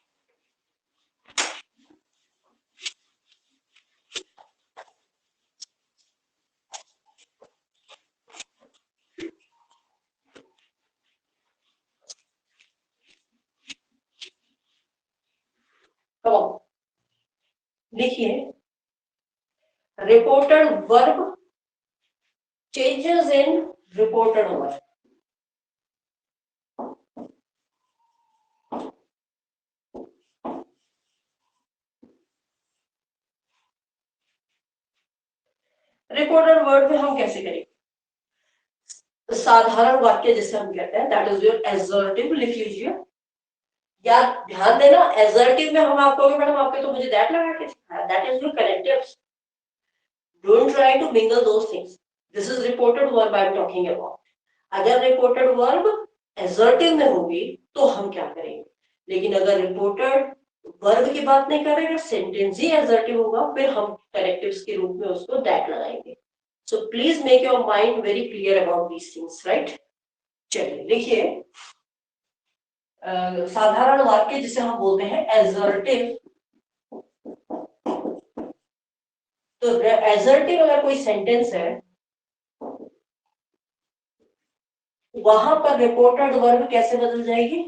S1: देखिए, reported verb, changes in reported verb. Reported word में हम कैसे करेंगे? साधारण वाक्य जिसे हम कहते हैं, दैट इज योर असर्टिव, लिख लीजिए। या ध्यान देना, असर्टिव में हम आपको मैडम आपके तो मुझे दैट लगा के सिखाया, that is your connectives. Don't try to mingle those things. This is reported verb I am talking about. अगर रिपोर्टेड वर्ब असर्टिव में होगी तो हम क्या करेंगे, लेकिन अगर रिपोर्टेड वर्ब की बात नहीं कर रहे, सेंटेंस ही असर्टिव होगा, फिर हम कनेक्टिव्स के रूप में उसको दैट लगाएंगे। So please make your mind very clear about these things, right? चलिए देखिए, साधारण वाक्य जिसे हम बोलते हैं assertive, तो एजर्टिव अगर कोई सेंटेंस है वहां पर रिपोर्टेड वर्ब कैसे बदल जाएगी,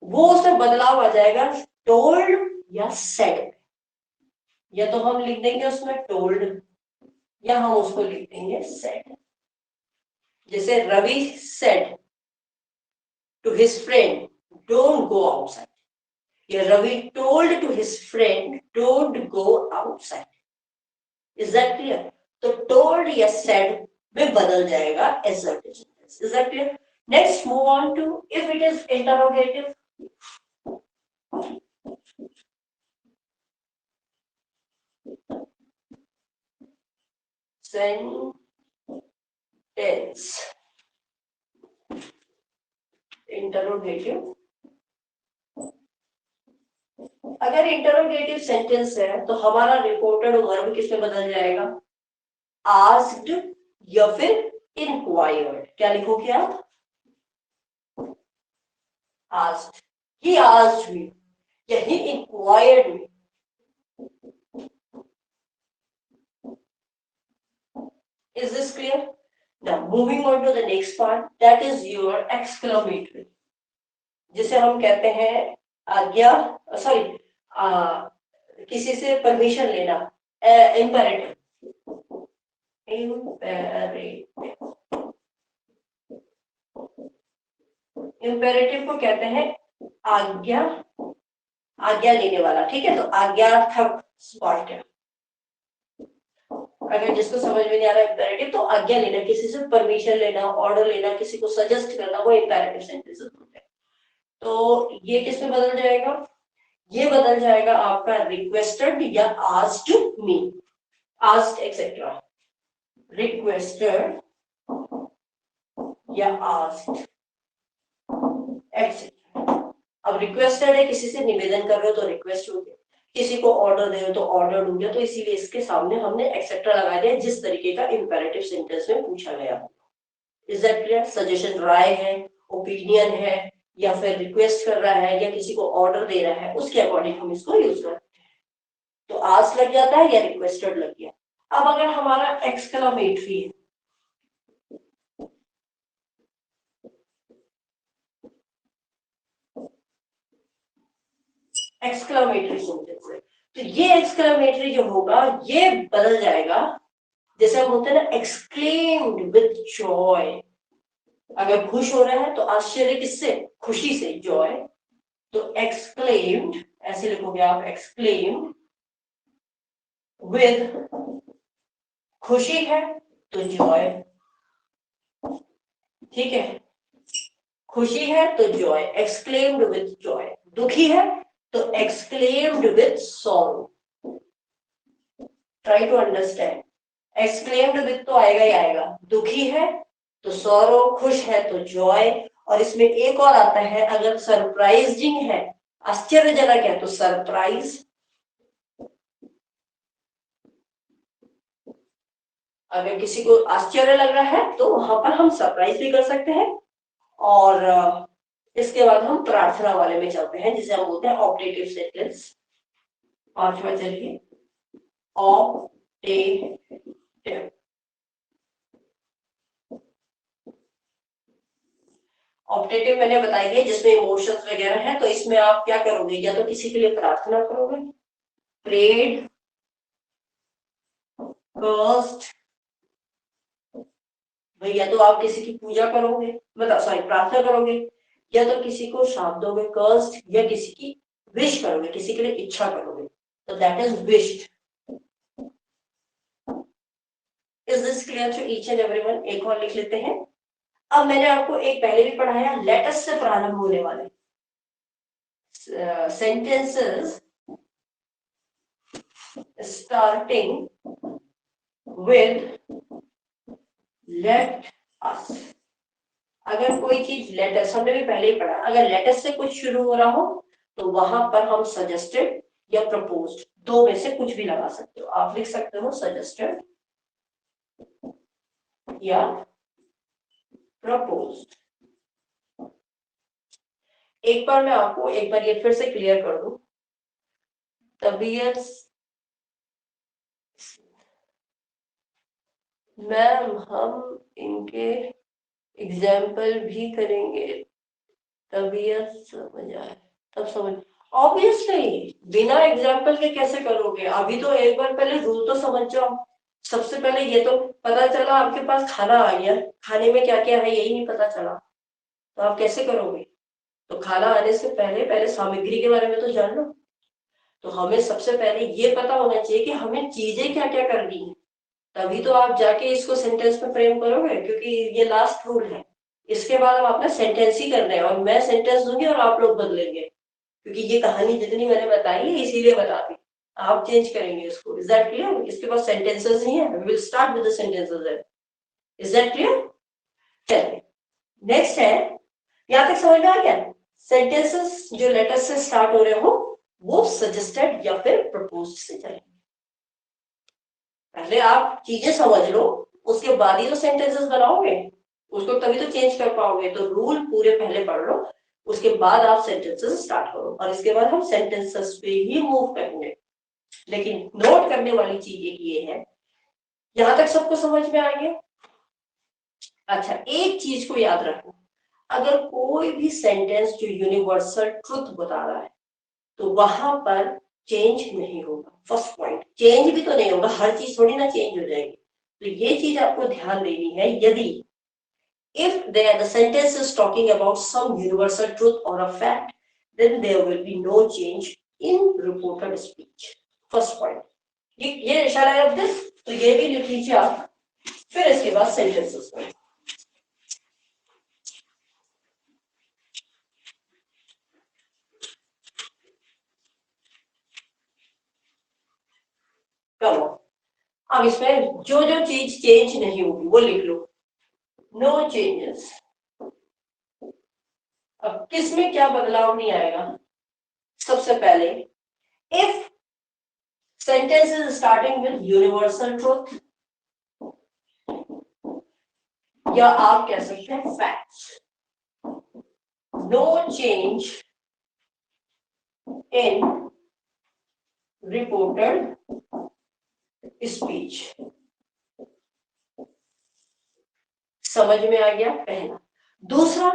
S1: वो उसमें बदलाव आ जाएगा टोल्ड या सेड। या तो हम लिख देंगे उसमें टोल्ड या हम उसको लिख देंगे सेड। जैसे Ravi said to his friend don't go outside, या Ravi told to his friend don't go outside. Is that clear? तो टोल्ड या सेड में बदल जाएगा assertive sentence। Is that clear? Next move on to if it is interrogative. Sentence interrogative. अगर इंटरोगेटिव सेंटेंस है तो हमारा रिपोर्टेड वर्ब किस में बदल जाएगा, आस्क्ड या फिर इंक्वायर्ड। क्या लिखोगे आप, आस्क्ड, ही आस्क्ड मी या he inquired me. Is this clear? Now moving on to the next part, that is your exclamatory, जिसे हम कहते हैं आज्ञा, सॉरी किसी से परमिशन लेना, इम्पेरेटिव। इम्पेरेटिव को कहते हैं आज्ञा, आज्ञा लेने वाला। ठीक है, तो आज्ञार्थक स्पॉट क्या, अगर जिसको समझ में नहीं आ रहा इम्पेरेटिव, तो आज्ञा लेना, किसी से परमिशन लेना, ऑर्डर लेना, किसी को सजेस्ट करना, वो इम्पेरेटिव सेंटेंसेस होते हैं। तो ये किस में बदल जाएगा, ये बदल जाएगा आपका रिक्वेस्टेड या asked me, asked etcetera, requested या आस्क्ड एक्सेट्रा। अब रिक्वेस्टेड है, किसी से निवेदन कर रहे हो तो रिक्वेस्ट हो गया, किसी को ऑर्डर दे रहे हो तो ऑर्डर हो गया, तो इसीलिए इसके सामने हमने एक्सेट्रा लगा दिया जिस तरीके का इंपेरेटिव सेंटेंस में पूछा गया। Is that clear? सजेशन राय है, ओपिनियन है, या फिर रिक्वेस्ट कर रहा है, या किसी को ऑर्डर दे रहा है, उसके अकॉर्डिंग हम इसको यूज करते हैं। तो आस्क लग जाता है या रिक्वेस्टेड लग गया। अब अगर हमारा एक्सक्लेमेटरी है, एक्सक्लेमेटरी सेंटेंस है, तो ये एक्सक्लेमेटरी जो होगा ये बदल जाएगा, जैसे हम होते हैं ना एक्सक्लेम्ड विद जॉय। अगर खुश हो रहा है तो आश्चर्य किससे, खुशी से, जॉय। तो एक्सक्लेम्ड ऐसे लिखोगे आप, एक्सक्लेम्ड विद, खुशी है तो जॉय, ठीक है, खुशी है तो जॉय, एक्सक्लेम्ड विद जॉय। दुखी है तो exclaimed with sorrow. Try to understand, exclaimed with तो आएगा ही आएगा, दुखी है तो सॉरो, खुश है तो जॉय। और इसमें एक और आता है, अगर सरप्राइजिंग है, आश्चर्यजनक है तो सरप्राइज। अगर किसी को आश्चर्य लग रहा है तो वहां पर हम सरप्राइज भी कर सकते हैं। और इसके बाद हम प्रार्थना वाले में चलते हैं, जिसे हम बोलते हैं ऑप्टेटिव सेंटेंस। पांचवा चलिए, ऑप्टेटिव। ऑप्टेटिव मैंने बताई है जिसमें इमोशंस वगैरह हैं, तो इसमें आप क्या करोगे, या तो किसी के लिए प्रार्थना करोगे, प्रेड, कर्स्ड, भैया तो आप किसी की पूजा करोगे, मतलब सॉरी प्रार्थना करोगे, या तो किसी को शाप दोगे, कर्स्ड, या किसी की विश करोगे, किसी के लिए इच्छा करोगे, तो that is wished. Is this clear to each and everyone? एक और लिख लेते हैं। अब मैंने आपको एक पहले भी पढ़ाया, लेटस से प्रारंभ होने वाले sentences starting with let us. अगर कोई चीज लेटस, हमने भी पहले ही पढ़ा, अगर लेटस से कुछ शुरू हो रहा हो तो वहां पर हम सजेस्टेड या प्रपोज्ड, दो में से कुछ भी लगा सकते हो। आप लिख सकते हो सजेस्टेड या प्रपोज्ड। एक बार मैं आपको एक बार ये फिर से क्लियर कर दूं, तबीयत मैम हम इनके एग्जाम्पल भी करेंगे, तबीयत समझ आए तब समझ। ऑब्वियसली बिना एग्जाम्पल के कैसे करोगे? अभी तो एक बार पहले रूल तो समझ जाओ। सबसे पहले ये तो पता चला आपके पास खाना आ गया, खाने में क्या क्या है यही नहीं पता चला, तो आप कैसे करोगे? तो खाना आने से पहले पहले सामग्री के बारे में तो जान लो। तो हमें सबसे पहले ये पता होना चाहिए कि हमें चीजें क्या क्या करनी है, तभी तो आप जाके इसको सेंटेंस में फ्रेम करोगे, क्योंकि ये लास्ट रूल है। इसके बाद हम अपना सेंटेंस ही कर रहे हैं और मैं सेंटेंस दूंगी और आप लोग बदलेंगे, क्योंकि ये कहानी जितनी मैंने बताई है इसीलिए बता दी। आप चेंज करेंगे इसको। Is that clear? इसके पास सेंटेंसेस नहीं है, we will start with the sentences. Is that clear? चलिए नेक्स्ट है, यहां तक समझ में आ गया? सेंटेंसेस जो लेटर से स्टार्ट हो रहे हो वो सजेस्टेड या फिर प्रपोज्ड से चलेंगे। पहले आप चीजें समझ लो, उसके बाद ही तो सेंटेंसेस बनाओगे, उसको तभी तो चेंज कर पाओगे। तो रूल पूरे पहले पढ़ लो, उसके बाद आप सेंटेंसेस स्टार्ट करो और इसके बाद हम सेंटेंसेस पे ही मूव करेंगे। लेकिन नोट करने वाली चीज एक ये है, यहां तक सबको समझ में आ गया? अच्छा, एक चीज को याद रखना, अगर कोई भी सेंटेंस जो यूनिवर्सल ट्रुथ बता रहा है तो वहां पर चेंज नहीं होगा। फर्स्ट पॉइंट, चेंज भी तो नहीं होगा, हर चीज थोड़ी ना चेंज हो जाएगी। तो ये चीज आपको ध्यान देनी है। यदि if the sentence is talking about some universal truth or a fact, then there will be no change in reported speech. First point. ये shall I have this? तो ये भी लिख लीजिए आप, फिर इसके बाद sentences में। करो। अब इसमें जो जो चीज चेंज नहीं होगी वो लिख लो, नो चेंजेस। अब किसमें क्या बदलाव नहीं आएगा? सबसे पहले, if sentence is starting with universal truth, या आप कह सकते हैं facts, no change in reported speech. समझ में आ गया पहला। दूसरा,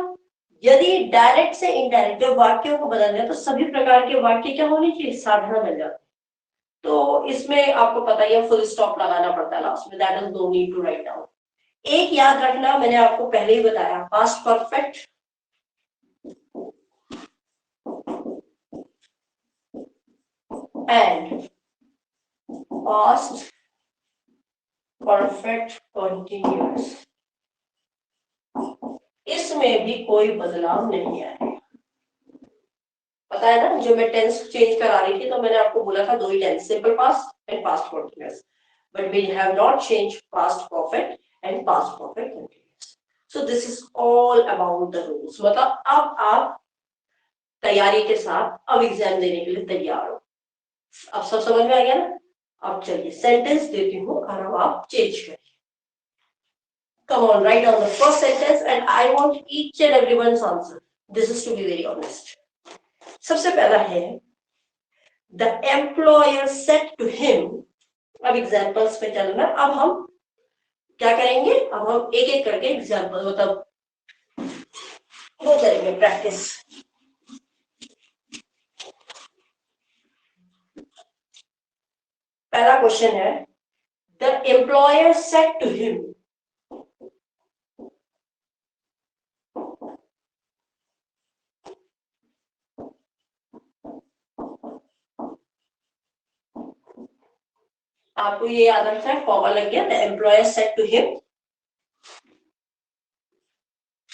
S1: यदि डायरेक्ट से इनडायरेक्ट वाक्यों को बदलना है तो सभी प्रकार के वाक्य क्या होने चाहिए? साधारण मिल जाते। तो इसमें आपको पता ही है फुल स्टॉप लगाना पड़ता है लास्ट में, that is no need to write down. एक याद रखना, मैंने आपको पहले ही बताया, past perfect and past perfect continuous, इसमें भी कोई बदलाव नहीं आएगा। पता है ना, जो मैं टेंस चेंज करा रही थी तो मैंने आपको बोला था दो ही tense, simple past and past continuous, but we have not change past perfect and past perfect continuous. So this is all about the rules. मतलब अब आप तैयारी के साथ अब एग्जाम देने के लिए तैयार हो। अब सब समझ में आ गया ना? अब चलिए सेंटेंस देती हूँ और अब आप चेंज करिए। Come on, write down the first sentence and I want each and everyone's answer. This is to be very honest. सबसे पहला है, the employer said to him। अब एग्जाम्पल्स पे चलना। अब हम क्या करेंगे? अब हम एक एक करके एग्जाम्पल मतलब वो करेंगे प्रैक्टिस। पहला क्वेश्चन है, the employer said to him। आपको ये याद रखना है, कॉमा लग गया, the employer said to him।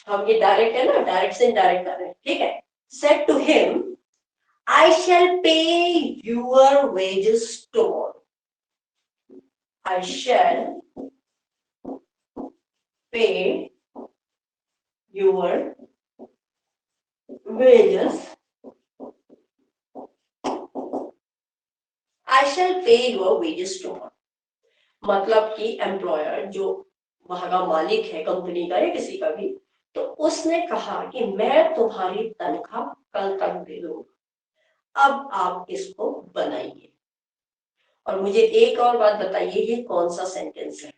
S1: हम ये डायरेक्ट है ना, डायरेक्ट से इनडायरेक्ट कर रहे हैं, ठीक है। said to him, I shall pay your wages tomorrow। I shall pay your wages। I shall pay your wages tomorrow। मतलब कि एम्प्लॉयर जो वहां का मालिक है कंपनी का या किसी का भी, तो उसने कहा कि मैं तुम्हारी तनख्वाह कल तक दे दूंगा। अब आप इसको बनाइए और मुझे एक और बात बताइए, ये कौन सा सेंटेंस है?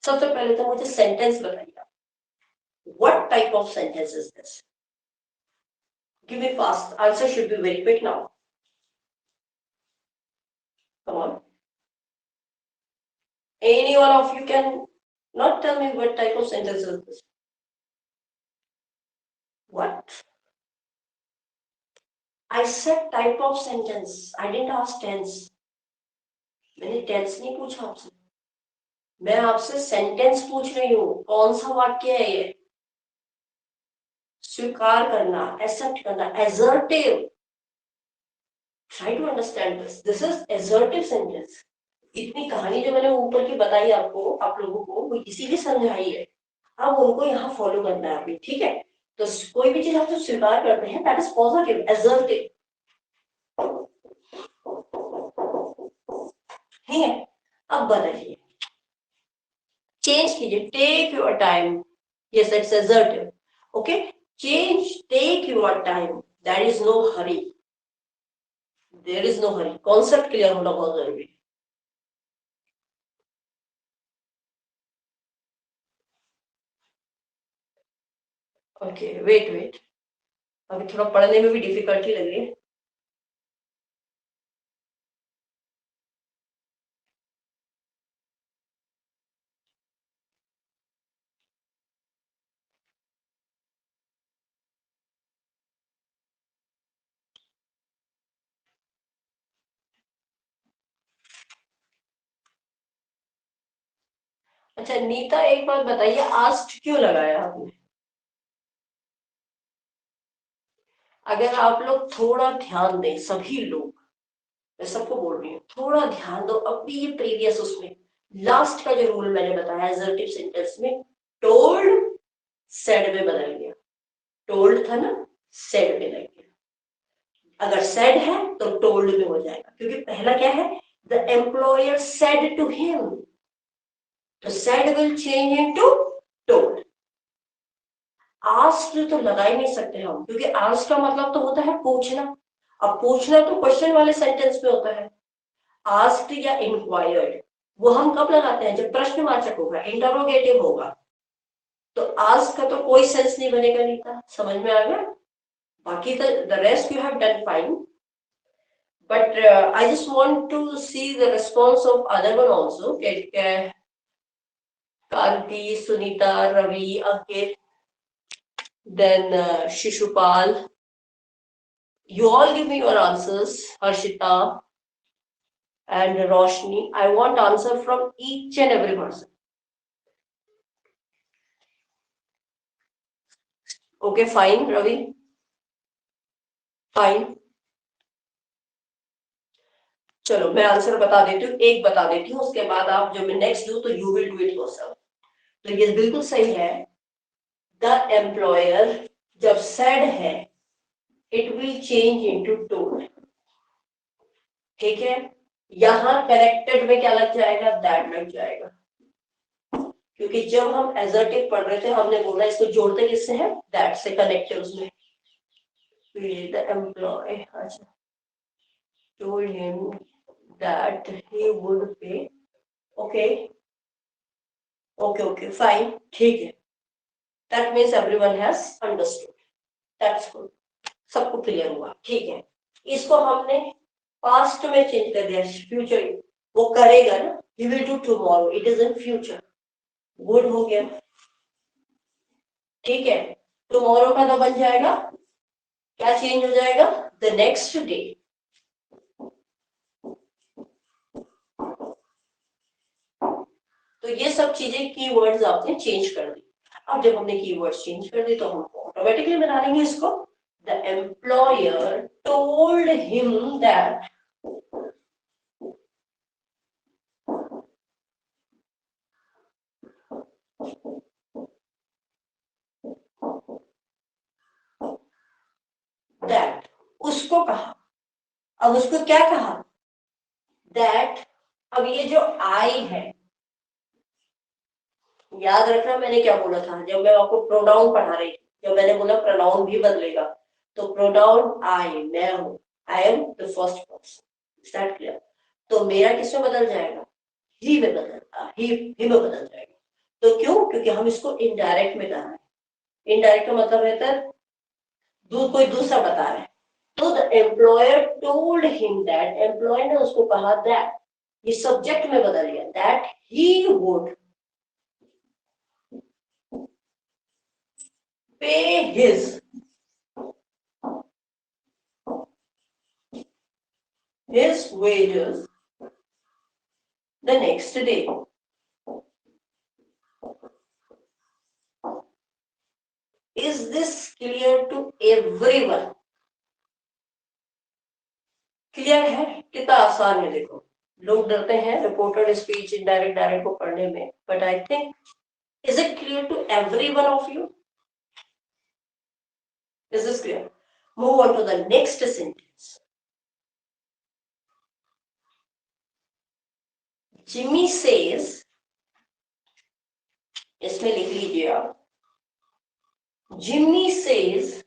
S1: सबसे पहले तो मुझे सेंटेंस बताइए, what type of sentence is this? Give me fast, answer should be very quick now, come on, any one of you can not tell me what type of sentence is this? What? I said type of sentence. I didn't ask tense. मैंने टेंस नहीं पूछा आपसे, मैं आपसे सेंटेंस पूछ रही हूँ। कौन सा वाक्य है ये? स्वीकार करना, एक्सेप्ट करना, assertive. Try to understand this. This is assertive sentence. इतनी कहानी जो मैंने ऊपर की बताई आपको, आप लोगों को, वो इसीलिए समझाई है। अब उनको यहाँ फॉलो करना है अभी, ठीक है? तो कोई भी चीज आप जो स्वीकार करते हैं, दैट इज पॉजिटिव, assertive. ठीक है, अब बताइए, चेंज कीजिए, take your time, yes it's assertive, okay, change, take your time, there is no hurry, there is no hurry, concept clear होना बहुत जरूरी है। ओके, वेट वेट, अभी थोड़ा पढ़ने में भी डिफिकल्टी लग रही है। अच्छा नीता, एक बात बताइए, आस्क्ड क्यों लगाया आपने? अगर आप लोग थोड़ा ध्यान दें, सभी लोग, मैं सबको बोल रही हूँ, थोड़ा ध्यान दो अभी ये प्रीवियस उसमें लास्ट का जो रूल मैंने बताया assertive सेंटेंस में, टोल्ड सेड में बदल गया, टोल्ड था ना, सेड में लग गया। अगर सेड है तो टोल्ड में हो जाएगा, क्योंकि पहला क्या है, the employer said to him, तो said will change into told. Asked तो लगा ही नहीं सकते हम, क्योंकि आस्क का मतलब तो होता है पूछना, अब पूछना तो क्वेश्चन वाले सेंटेंस में होता है। आस्क्ड या इंक्वायर्ड वो हम कब लगाते हैं, जब प्रश्नवाचक होगा, इंटरोगेटिव होगा, तो आस्क का तो कोई सेंस नहीं बनेगा, नहीं था, समझ में आ गया? बाकी the rest you have done fine, but I just want to see the response of other one also, Kanti, Sunita, Ravi, Ankit, then Shishupal. You all give me your answers, Harshita and Roshni. I want answer from each and every person. Okay, fine, Ravi. Fine. चलो मैं आंसर बता देती हूँ, एक बता देती हूँ, उसके बाद आप जब मैं नेक्स्ट दू तो you will do it yourself. तो ये बिल्कुल सही है, द एम्प्लॉयर जब सेड है, it will change into told, ठीक है? यहां कनेक्टेड में क्या लग जाएगा, दैट लग जाएगा, क्योंकि जब हम एजर्टिव पढ़ रहे थे हमने बोला इसको जोड़ते किससे है, दैट से कनेक्ट है उसमें। द एम्प्लॉय, अच्छा, told him that he would pay, okay, okay, fine, ठीक है, that means everyone has understood, that's good, सबको क्लियर हुआ, ठीक है? इसको हमने पास्ट में चेंज कर दिया, फ्यूचर, वो करेगा ना, he will do tomorrow, it is in future, good हो गया, ठीक है? टुमारो का तो बन जाएगा, क्या चेंज हो जाएगा, द नेक्स्ट डे। तो ये सब चीजें कीवर्ड्स आपने चेंज कर दी। अब जब हमने कीवर्ड्स चेंज कर दी तो हम ऑटोमेटिकली बना लेंगे इसको, the employer told him that that, उसको कहा, अब उसको क्या कहा, दैट, अब ये जो आई है, याद रखना मैंने क्या बोला था जब मैं आपको प्रोनाउन पढ़ा रही थी, जब मैंने बोला प्रोनाउन भी बदलेगा, तो प्रोनाउन आई, मैं हूं, I am the first person. Is that clear? तो मेरा किसमें बदल जाएगा? ही में बदल जाएगा। तो क्यों? क्योंकि हम इसको इनडायरेक्ट में कर रहे हैं। इनडायरेक्ट का मतलब रहता है कोई दूसरा बता रहा है। तो the employer told him that, employee ने उसको कहा दैट, ये सब्जेक्ट में बदल गया, that he would pay his wages the next day. Is this clear to everyone? Clear है? कितना आसान है देखो। लोग डरते हैं रिपोर्टेड स्पीच इनडायरेक्ट डायरेक्ट को पढ़ने में, but I think is it clear to every one of you? Is this clear? Move on to the next sentence. Jimmy says, इसमें लिख लीजिए आप, Jimmy says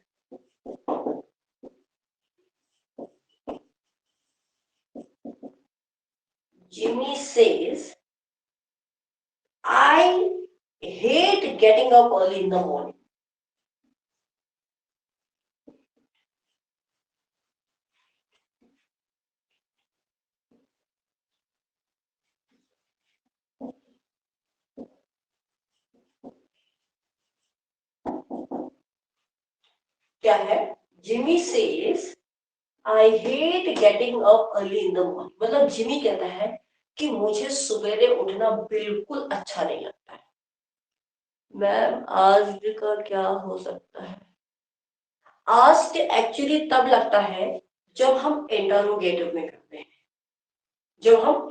S1: I hate getting up early in the morning. क्या है? Jimmy says I hate getting up early in the morning. मतलब जिमी कहता है कि मुझे सवेरे उठना बिल्कुल अच्छा नहीं लगता है। मैम आज का क्या हो सकता है? आज एक्चुअली तब लगता है जब हम इंटरोगेटिव में करते हैं। जब हम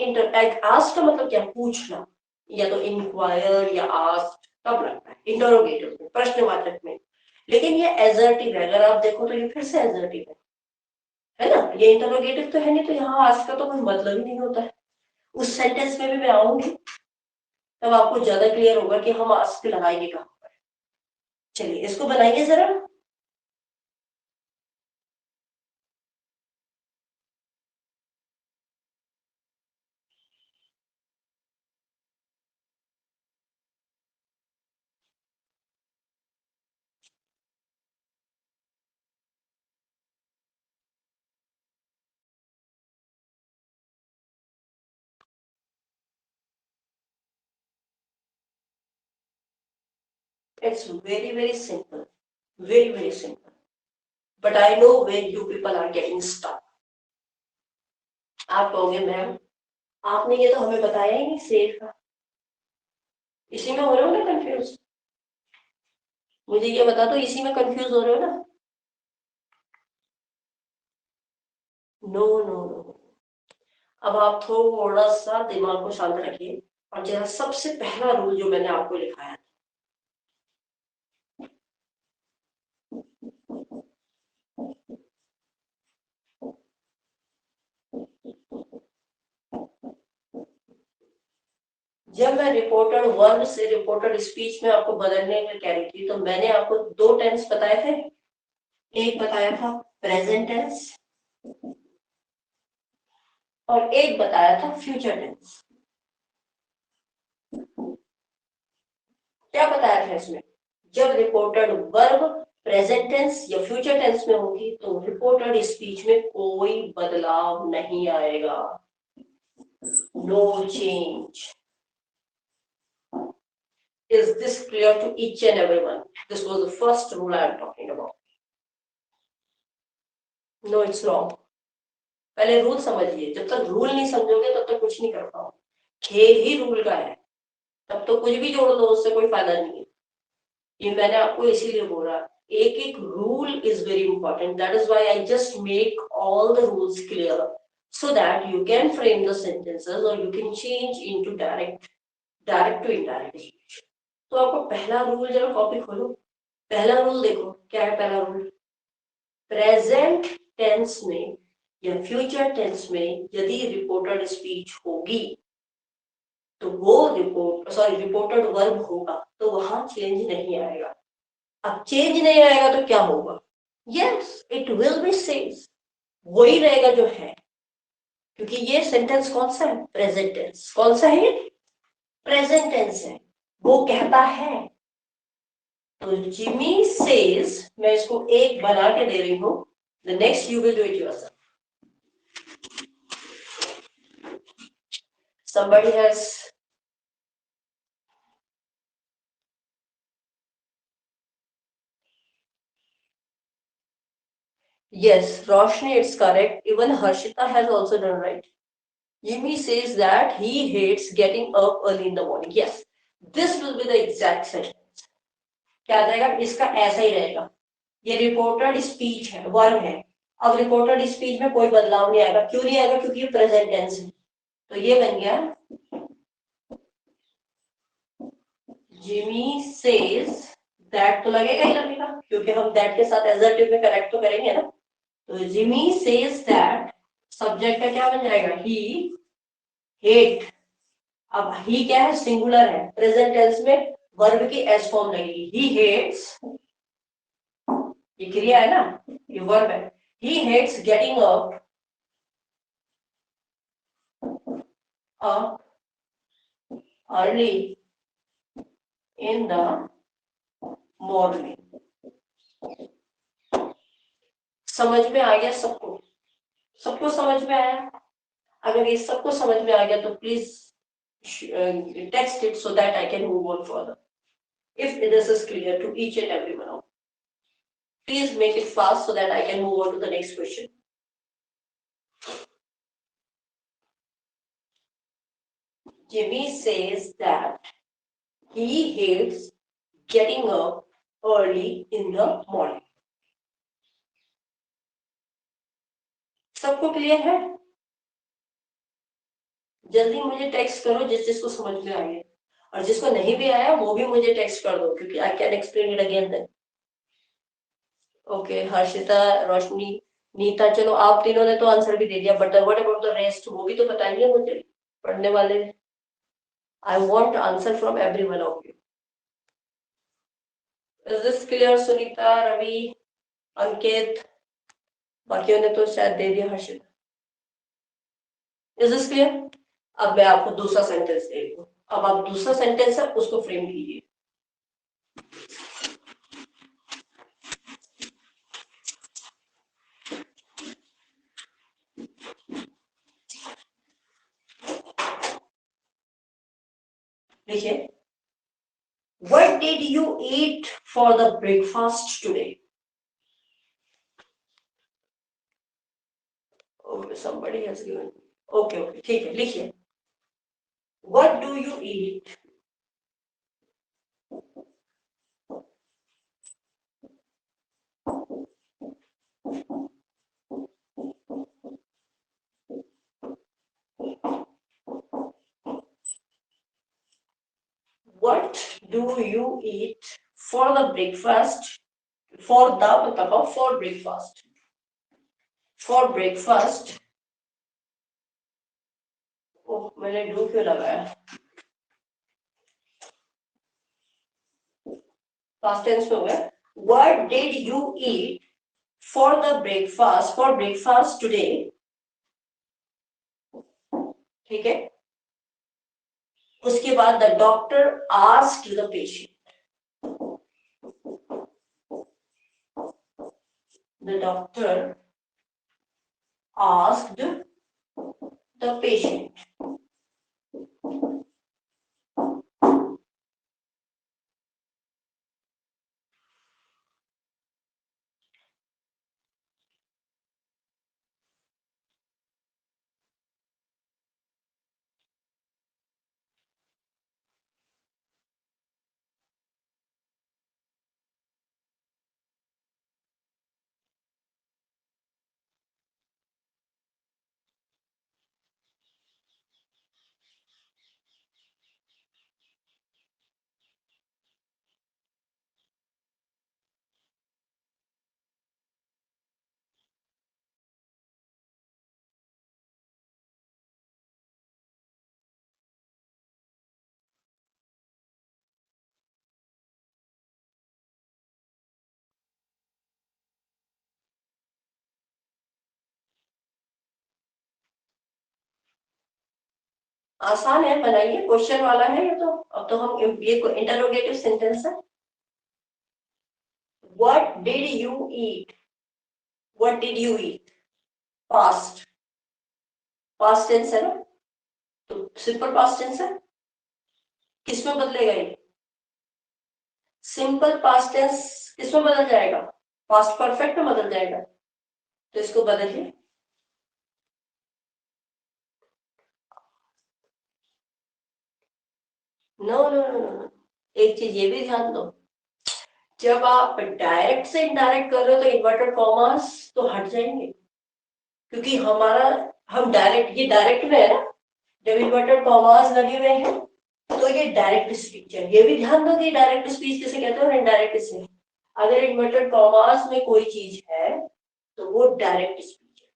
S1: आस्क का मतलब क्या? पूछना, या तो इंक्वायर या आस्क, तब लगता है इंटरोगेटिव में, प्रश्नवाचक में। लेकिन ये एजर्टिव है, अगर आप देखो तो ये फिर से एजर्टिव है ना? ये इंटरोगेटिव तो है नहीं, तो यहाँ आस्क का तो कोई मतलब ही नहीं होता है। उस सेंटेंस में भी मैं आऊंगी तब आपको ज्यादा क्लियर होगा कि हम आस्क लगाएंगे कहाँ पर। चलिए इसको बनाइए जरा। It's very simple, very simple. But I know where you people are getting stuck. आप कहोगे मैम आपने ये तो हमें बताया ही नहीं सेफ का, इसी में हो रहे हो ना कंफ्यूज? मुझे ये बता दो, इसी में कंफ्यूज हो रहे हो ना? No no no. अब आप थोड़ा सा दिमाग को शांत रखिए और जरा सबसे पहला रूल जो मैंने आपको लिखाया था, जब मैं रिपोर्टेड वर्ब से रिपोर्टेड स्पीच में आपको बदलने का कह रही थी, तो मैंने आपको दो टेंस बताए थे। एक बताया था प्रेजेंट टेंस और एक बताया था फ्यूचर टेंस। क्या बताया था इसमें? जब रिपोर्टेड वर्ब प्रेजेंट टेंस या फ्यूचर टेंस में होगी तो रिपोर्टेड स्पीच में कोई बदलाव नहीं आएगा, no change. Is this clear to each and everyone? This was the first rule I am talking about. No, it's wrong. पहले रूल समझिए, जब तक रूल नहीं समझोगे तब तक कुछ नहीं कर पाओगे। खेल ही रूल का है, तब तो कुछ भी जोड़ दो उससे कोई फायदा नहीं है। ये मैंने आपको इसीलिए बोला, एक एक rule is very important. That is why I just make all the rules clear so that you can frame the sentences or you can change into direct to indirect speech. तो आपको पहला रूल जरा कॉपी खोलो, पहला रूल देखो क्या है। पहला रूल, प्रेजेंट टेंस में या फ्यूचर टेंस में यदि रिपोर्टेड स्पीच होगी तो वो रिपोर्टेड वर्ब होगा तो वहां चेंज नहीं आएगा। अब चेंज नहीं आएगा तो क्या होगा? Yes, it will B same. वही रहेगा जो है, क्योंकि ये सेंटेंस कौन सा है? Present tense. कौन सा है? प्रेजेंट टेंस है। वो कहता है। तो जिमी सेज, मैं इसको एक बना के दे रही हूं, the next you will do it yourself. somebody has yes, Roshni, it's correct. Even Harshita has also done right. Jimmy says that he hates getting up early in the morning. Yes, this will be the exact sentence. क्या रहेगा? इसका ऐसा ही रहेगा। ये रिपोर्टेड स्पीच है, वर्ब है। अब रिपोर्टेड स्पीच में कोई बदलाव नहीं आएगा। क्यों नहीं आएगा? क्योंकि ये प्रेजेंट टेंस है। तो ये बन गया जिमी सेज दैट, तो लगेगा ही लगेगा, क्योंकि हम दैट के साथ एडजेक्टिव में कनेक्ट तो करेंगे ना। तो जिमी सेज दैट, सब्जेक्ट का क्या बन जाएगा? He hate. अब ही क्या है? सिंगुलर है। प्रेजेंट टेंस में वर्ब की एस फॉर्म लगेगी। ही हेट्स, ये क्रिया है ना, ये वर्ब है। He hates getting up early in the morning. समझ में आ गया सबको? सबको समझ में आया? अगर ये सबको समझ में आ गया तो please text it so that I can move on further. If this is clear to each and every one of you, please make it fast so that I can move on to the next question. Jimmy says that he hates getting up early in the morning. सबको क्लियर है? जल्दी मुझे टेक्स्ट करो जिस जिसको समझ में आ गया, और जिसको नहीं भी आया वो भी मुझे टेक्स्ट कर दो, क्योंकि I can explain it again then. Okay, Harshita, Roshni, Neeta, चलो आप तीनों ने तो आंसर भी दे दिया, but what about the rest? वो भी तो बताइए मुझे, पढ़ने वाले। I want answer from everyone of you. Is this clear? Sunita, Ravi, Ankit, बाकियों ने तो शायद दे दिया। Harshita, is this clear? अब मैं आपको दूसरा सेंटेंस दे रही हूँ। अब आप दूसरा सेंटेंस है उसको फ्रेम कीजिए। देखिए, what did you eat for the breakfast today? Oh, somebody has given. Okay, okay, ठीक है, लिखिए। What do you eat what do you eat for the breakfast? For the मतलब for breakfast. For breakfast. ओह, मैंने डू क्यों लगाया? पास्ट टेंस में हो गया। What did you eat for the breakfast? For breakfast today. ठीक है। उसके बाद the doctor asked the patient. The doctor asked the patient. आसान है, बनाइए, क्वेश्चन वाला है ये तो। अब तो हम ये इंटरोगेटिव सेंटेंस है। What did you eat, what did you eat, past, past tense है ना, तो सिंपल पास्ट टेंस है। किसमें बदलेगा ये? सिंपल पास्ट टेंस किसमें बदल जाएगा? पास्ट परफेक्ट में बदल जाएगा। तो इसको बदलिए। नो नो नो नो, एक चीज ये भी ध्यान दो, जब आप डायरेक्ट से इनडायरेक्ट कर रहे हो तो इन्वर्टेड कॉमास तो हट जाएंगे, क्योंकि हमारा, हम डायरेक्ट, ये डायरेक्ट में है ना, जब इन्वर्टेड कॉमास लगे हुए हैं तो ये डायरेक्ट स्पीच है। ये भी ध्यान दो कि डायरेक्ट स्पीच किसे कहते हैं और इनडायरेक्ट किसे। अगर इन्वर्टेड कॉमास में कोई चीज है तो वो डायरेक्ट स्पीच है,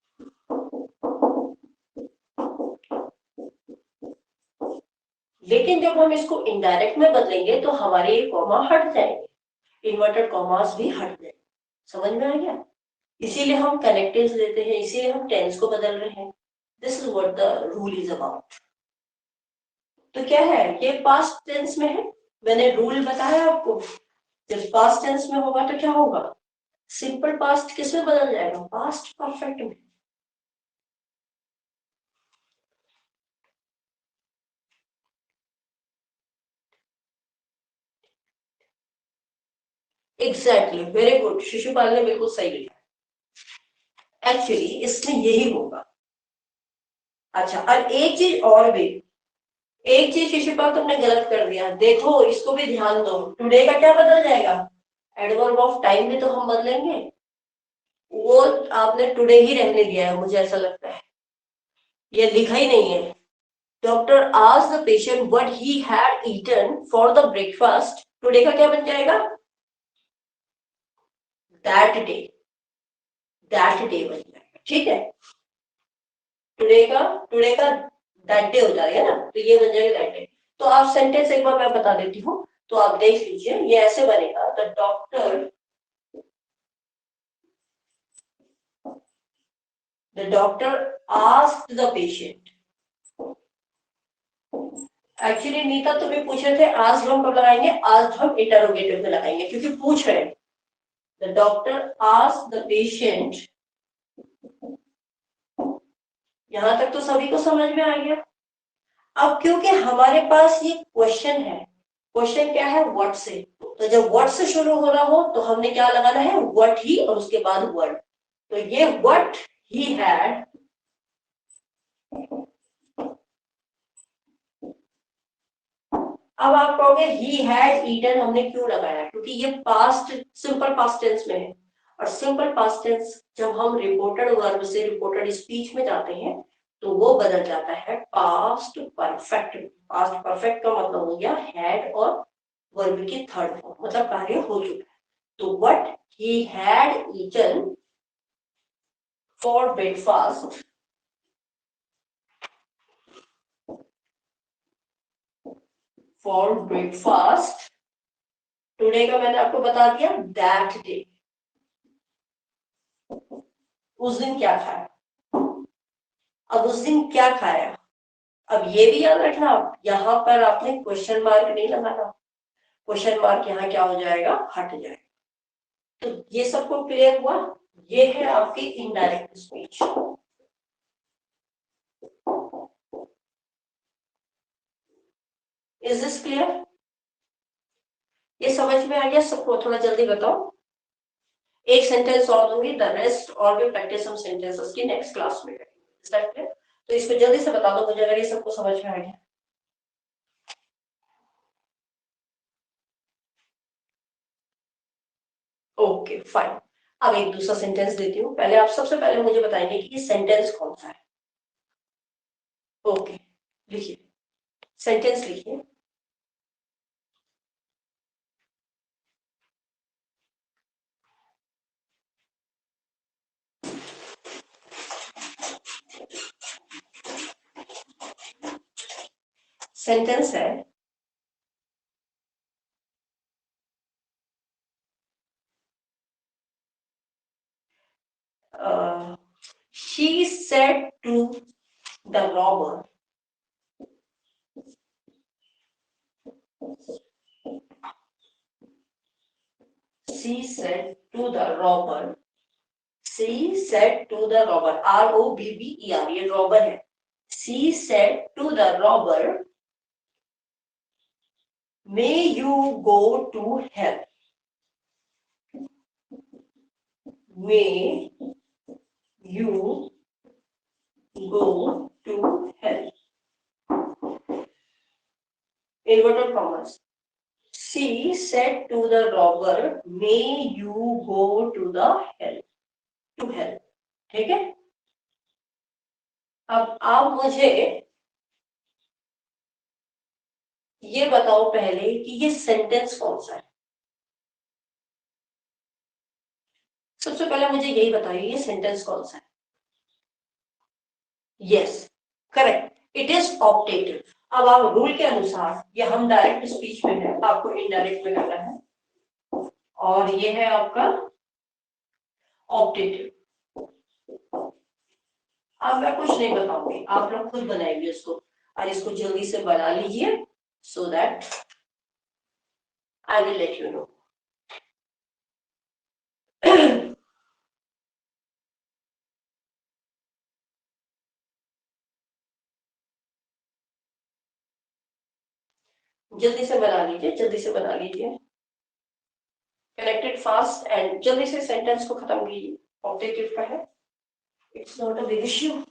S1: लेकिन जब हम इसको इनडायरेक्ट में बदलेंगे तो हमारे ये कॉमा हट जाएंगे, इन्वर्टेड कॉमास भी हट जाएंगे। समझ में आ गया? इसीलिए हम कनेक्टिव्स देते हैं, इसीलिए हम टेंस को बदल रहे हैं। This is what the rule is about. तो क्या है, ये पास्ट टेंस में है। मैंने रूल बताया आपको, जब पास्ट टेंस में होगा तो क्या होगा? सिंपल पास्ट किस में बदल जाएगा? पास्ट परफेक्ट में। एग्जैक्टली, वेरी गुड, शिशुपाल ने बिल्कुल सही लिखा। एक्चुअली इसमें यही होगा। अच्छा, और एक चीज और भी, एक चीज शिशुपाल तुमने गलत कर दिया, देखो इसको भी ध्यान दो। टुडे का क्या बदल जाएगा? एडवर्ब ऑफ टाइम में तो हम बदलेंगे, वो आपने टुडे ही रहने दिया है, मुझे ऐसा लगता है, ये लिखा ही नहीं है। Doctor asked the patient what he had eaten for the breakfast, today का क्या बन जाएगा? दैट डे, दैट डे बन जाएगा, ठीक है। टुडे का दैट डे हो जाएगा ना, तो ये बन जाएगा दैट डे। तो आप सेंटेंस एक बार मैं बता देती हूँ, तो आप देख लीजिए, ये ऐसे बनेगा, the doctor asked the patient. Actually Nita तुम्हें पूछ रहे थे आज हम कब लगाएंगे, आज हम इंटरोगेटिव में लगाएंगे क्योंकि पूछ रहे हैं। The doctor asked the patient, यहां तक तो सभी को समझ में आ गया। अब क्योंकि हमारे पास ये क्वेश्चन है, क्वेश्चन क्या है? व्हाट से, तो जब व्हाट से शुरू हो रहा हो तो हमने क्या लगाना है? व्हाट ही, और उसके बाद वर्ड। तो ये व्हाट ही हैड, अब आप कहोगे ही हैड ईटन हमने क्यों लगाया? क्योंकि ये पास्ट, सिंपल पास्ट टेंस में है, और सिंपल पास्ट टेंस जब हम रिपोर्टेड वर्ब से रिपोर्टेड स्पीच में जाते हैं तो वो बदल जाता है पास्ट परफेक्ट। पास्ट परफेक्ट का मतलब हो गया हैड और वर्ब की थर्ड फॉर्म, मतलब कार्य हो चुका है। तो what he had eaten for breakfast, for breakfast today का मैंने आपको बता दिया, दैट डे, उस दिन क्या खाया। अब उस दिन क्या खाया, अब ये भी याद रखना, आप यहां पर आपने क्वेश्चन मार्क नहीं लगाना, क्वेश्चन मार्क यहाँ क्या हो जाएगा? हट जाएगा। तो ये सबको क्लियर हुआ? ये है आपकी indirect speech. Is this clear? ये समझ में आ गया सबको? थोड़ा जल्दी बताओ। एक सेंटेंस और दूंगी, द रेस्ट और भी प्रैक्टिस हम सेंटेंसेस की नेक्स्ट क्लास में करेंगे। तो इसको जल्दी से बता दो मुझे अगर ये सबको समझ में आ गया। Okay fine. अब एक दूसरा सेंटेंस देती हूँ, पहले आप सबसे पहले मुझे बताएंगे कि ये सेंटेंस कौन सा है। ओके, लिखिए, सेंटेंस लिखिए। सेंटेंस है she said to the robber, She said to the robber. She said to the robber. R-O-B-B-E-R. ये robber है. She said to the robber, may you go to hell. May you go to hell. Inverted commas. She said to the robber, may you go to the hell. To hell. ठीक है. अब आप मुझे ये बताओ पहले कि ये सेंटेंस कौन सा है. सबसे पहले मुझे यही बताइए ये सेंटेंस कौन सा है. Yes correct, it is optative. अब आप रूल के अनुसार ये हम डायरेक्ट स्पीच में है, आपको इनडायरेक्ट में करना है. और ये है आपका ऑप्टेटिव. अब मैं कुछ नहीं बताऊंगी, आप लोग खुद बनाएंगे इसको. और इसको जल्दी से बना लीजिए सो that I will let you know. जल्दी से बना लीजिए, जल्दी से बना लीजिए. कनेक्टेड फास्ट एंड जल्दी से सेंटेंस को खत्म कीजिए. ऑब्जेक्टिव का है, it's not a big issue.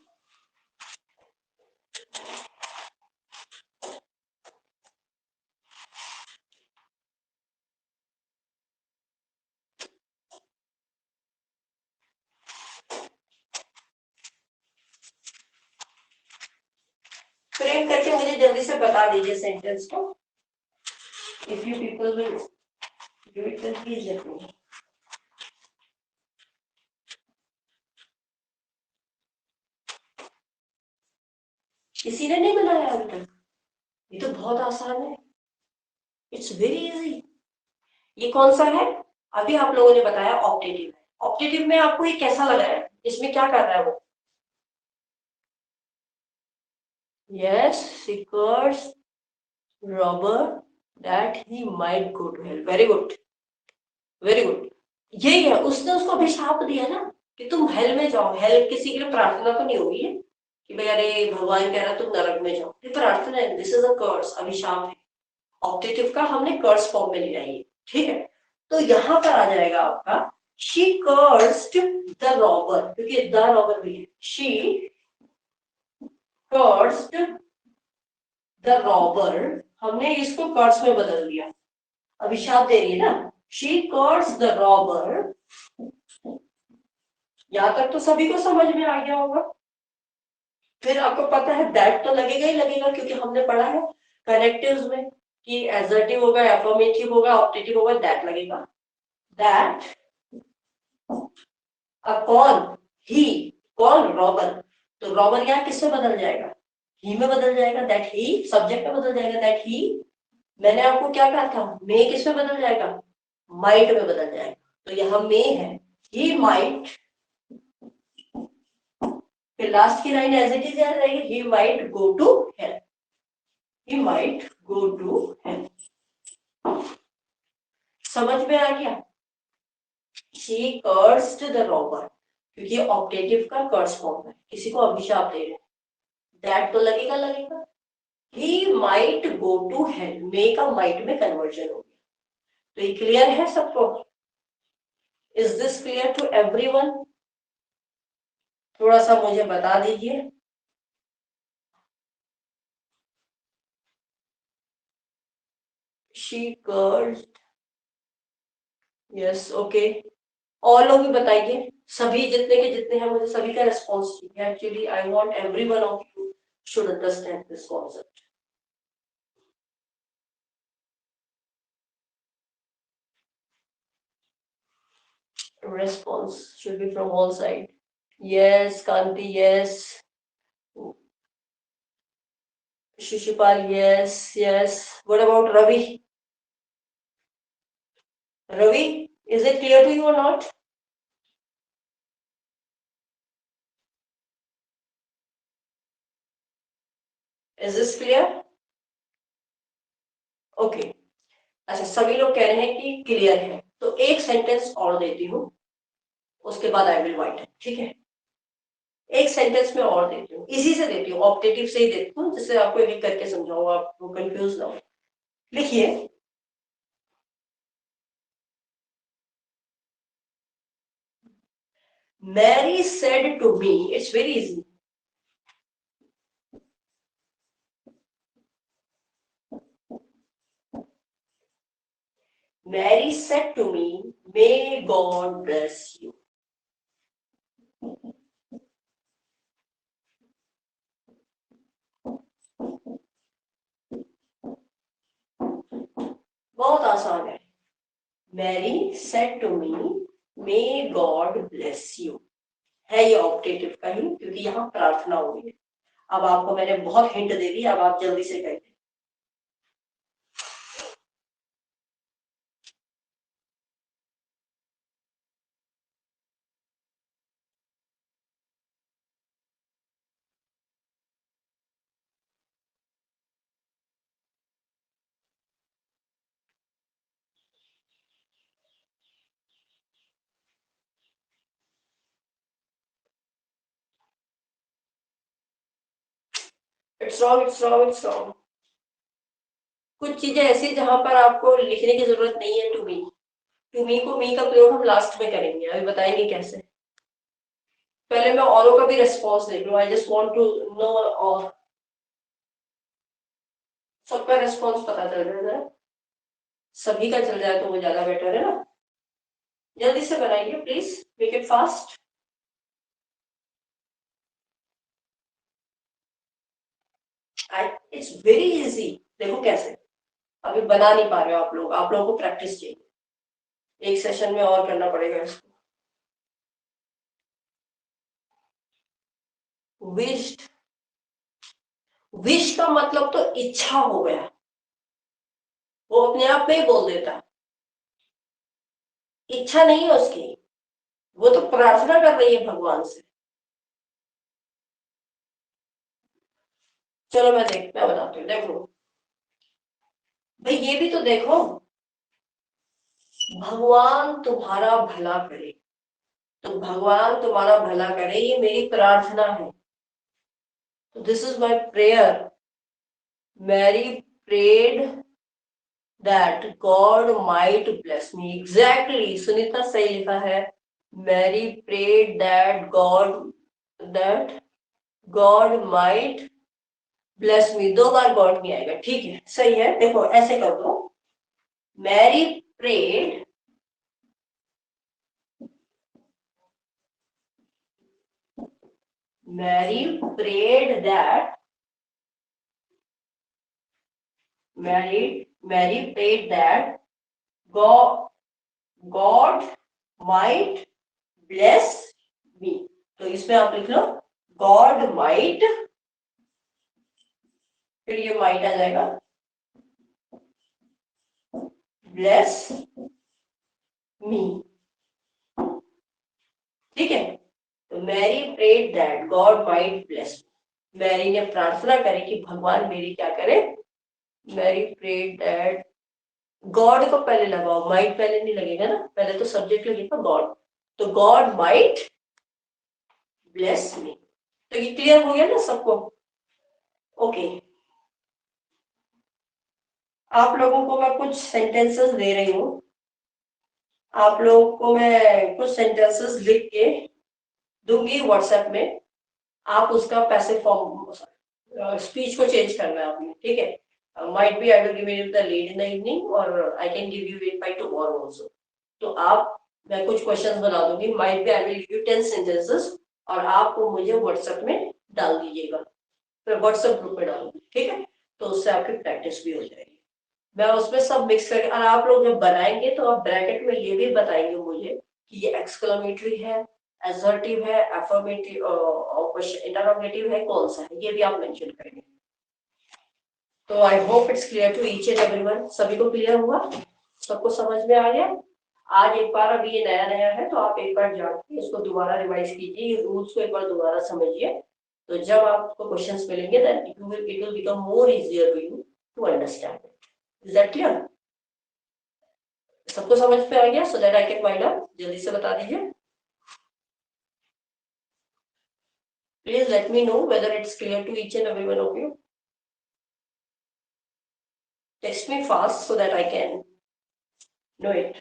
S1: Frame करके मुझे जल्दी से बता दीजिए सेंटेंस को. If you people will do it then please let me know. किसी ने नहीं बनाया अभी तक? ये तो बहुत आसान है. It's very easy. ये कौन सा है? अभी आप लोगों ने बताया ऑप्टेटिव है. ऑप्टेटिव में आपको ये कैसा लग रहा है? इसमें क्या कर रहा है वो? Yes, seekers robber that he might go to hell. Very good, very good. यही है, उसने उसको अभिशाप दिया ना कि तुम हेल में जाओ. हेल किसी के लिए प्रार्थना तो नहीं होगी है कि भाई अरे भगवान कह रहा तुम नरक में जाओ. ये प्रार्थना है. दिस इज अ कर्स, अभिशाप है. ऑप्टेटिव का हमने कर्स फॉर्म में लिया है. ठीक है, तो यहां पर आ जाएगा आपका she cursed the robber, क्योंकि द रॉबर भी है. she cursed the robber, हमने इसको कर्स में बदल दिया. अभिशाप दे रही है ना. she cursed the robber. यहां तक तो सभी को समझ में आ गया होगा. फिर आपको पता है दैट तो लगेगा ही लगेगा, क्योंकि हमने पढ़ा है कनेक्टिव्स में कि एजर्टिव होगा, एफर्मेटिव होगा, ऑप्टेटिव होगा, दैट लगेगा. दैट अपॉन ही, कौन? रॉबर. तो रॉबर यहाँ किससे बदल जाएगा? ही में बदल जाएगा. दैट ही सब्जेक्ट में बदल जाएगा. दैट ही, मैंने आपको क्या कहा था, मे किस में बदल जाएगा? माइट में बदल जाएगा. तो यहाँ मे है, ही माइट. फिर लास्ट की लाइन एज इट इज याद रहेगी, he might go to hell. He might go to hell. समझ में आ गया? she cursed the robber, क्योंकि ऑप्टेटिव का कर्स फॉर्म है, किसी को अभिशाप दे रहे हैं. दैट तो लगेगा लगेगा. he might go to hell, मे का माइट में कन्वर्जन हो गया. तो ये क्लियर है सबको? Is this clear to everyone? थोड़ा सा मुझे बता दीजिए. she cursed. Yes okay. और लोग भी बताइए, सभी जितने के जितने हैं, मुझे सभी का रिस्पॉन्स चाहिए. Actually I want everyone of you should understand this concept. Response should be from all sides. Yes, Kanti, yes. Shishupal, yes, yes. What about Ravi? Ravi, is it clear to you or not? Is this clear? Okay, अच्छा सभी लोग कह रहे हैं कि क्लियर है, तो एक सेंटेंस और देती हूँ, उसके बाद आई विल राइट, ठीक है? एक सेंटेंस में और देती हूँ, इसी से देती हूँ, ऑप्टेटिव से ही देती हूँ, जिससे आपको एक करके समझाऊँ, आपको कंफ्यूज ना हो। लिखिए, Mary said to me, it's very easy, Mary said to me, may God bless you. बहुत आसान है, Mary said to me, may God bless you, है ये ऑप्टेटिव का ही, क्योंकि यहाँ प्रार्थना हुई है। अब आपको मैंने बहुत हिंट दे दी, अब आप जल्दी से कहिए। It's wrong, it's wrong, it's wrong. कुछ चीजें ऐसी जहां पर आपको लिखने की जरूरत नहीं है, टू मी को मी का प्रयोग हम लास्ट में करेंगे, अभी बताएंगे कैसे। पहले मैं औरों का भी रिस्पॉन्स देख लूं, I just want to know, और सबका रिस्पॉन्स पता चल जाए, सभी का चल जाए तो वो ज्यादा बेटर है ना। जल्दी से बनाइए please, make it fast. It's very easy, देखो कैसे, अभी बना नहीं पा रहे हो आप लोग, आप लोगों को प्रैक्टिस चाहिए, एक सेशन में और करना पड़ेगा इसको। विश्ड, विश का मतलब तो इच्छा हो गया, वो अपने आप में ही बोल देता है, इच्छा नहीं है उसकी, वो तो प्रार्थना कर रही है भगवान से। चलो मैं बताती हूँ, देखो भाई, ये भी तो देखो, भगवान तुम्हारा भला करे, तो भगवान तुम्हारा भला करे ये मेरी प्रार्थना है, तो this is my prayer, Mary prayed that God might bless me, exactly Sunita सही लिखा है, Mary prayed that God might bless me, दो बार गॉड नहीं आएगा, ठीक है सही है। देखो ऐसे कर दो, Mary prayed, Mary prayed that, Mary prayed that God might bless me, तो इसमें आप लिख लो गॉड माइट, फिर ये माइट आ जाएगा, ब्लेस मी, ठीक है। तो Mary prayed that God might bless, Mary ने प्रार्थना करी कि भगवान मेरी क्या करे, मैरी प्रेड दैट, गॉड को पहले लगाओ, माइट पहले नहीं लगेगा ना, पहले तो सब्जेक्ट लगेगा गॉड, तो गॉड माइट ब्लेस मी, तो ये क्लियर हो गया ना सबको? ओके, आप लोगों को मैं कुछ सेंटेंसेस दे रही हूँ, आप लोगों को मैं कुछ सेंटेंसेस लिख के दूंगी व्हाट्सएप में, आप उसका पैसिव फॉर्म, स्पीच को चेंज करना है आपने, ठीक है? Might be I will give you the lead in the evening, और I can give you it by tomorrow also, तो आप, मैं कुछ क्वेश्चंस बना दूंगी, might be I will give you 10 sentences, और आपको मुझे व्हाट्सएप में डाल दीजिएगा, फिर व्हाट्सएप ग्रुप में डालूंगी, ठीक है? तो उससे आपकी प्रैक्टिस भी हो जाएगी, मैं उसमें सब मिक्स करके, और आप लोग जब बनाएंगे तो आप ब्रैकेट में ये भी बताएंगे मुझे कि ये एक्सक्लेमेटरी है, असर्टिव है, अफर्मेटिव और इंटरोगेटिव है, कौन सा है, ये भी आप मेंशन करेंगे। तो I hope it's clear to each and everyone, सभी को क्लियर हुआ, सबको समझ में आ गया? आज एक बार, अभी ये नया नया है तो आप एक बार जाके इसको दोबारा रिवाइज कीजिए, रूल्स को एक बार दोबारा समझिए, तो जब आपको क्वेश्चंस मिलेंगे then it will become more easier to you to understand. Is that clear? सबको समझ में आ गया? So that I can wind up, जल्दी से बता दीजिए। Please let me know whether it's clear to each and every one of you. Text me fast so that I can know it.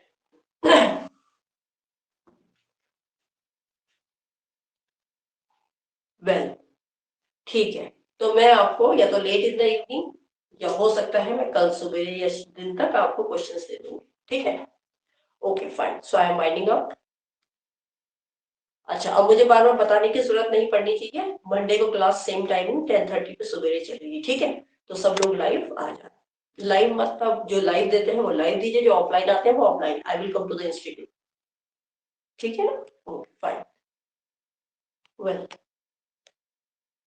S1: Well ठीक है, तो मैं आपको या तो लेट इन द इवनिंग या हो सकता है मैं कल सुबह या दिन तक आपको क्वेश्चंस दे दूंगी, ठीक है? Okay fine, so I am winding up. अच्छा, अब मुझे बार बार बताने की जरूरत नहीं पड़नी चाहिए, मंडे को क्लास सेम टाइमिंग 10:30 पे सुबह चलेगी, ठीक है? तो सब लोग लाइव आ जाना। लाइव मतलब जो लाइव देते हैं वो लाइव दीजिए, जो ऑफलाइन आते हैं वो offline. I will come to the institute, ठीक है ना? Okay fine, well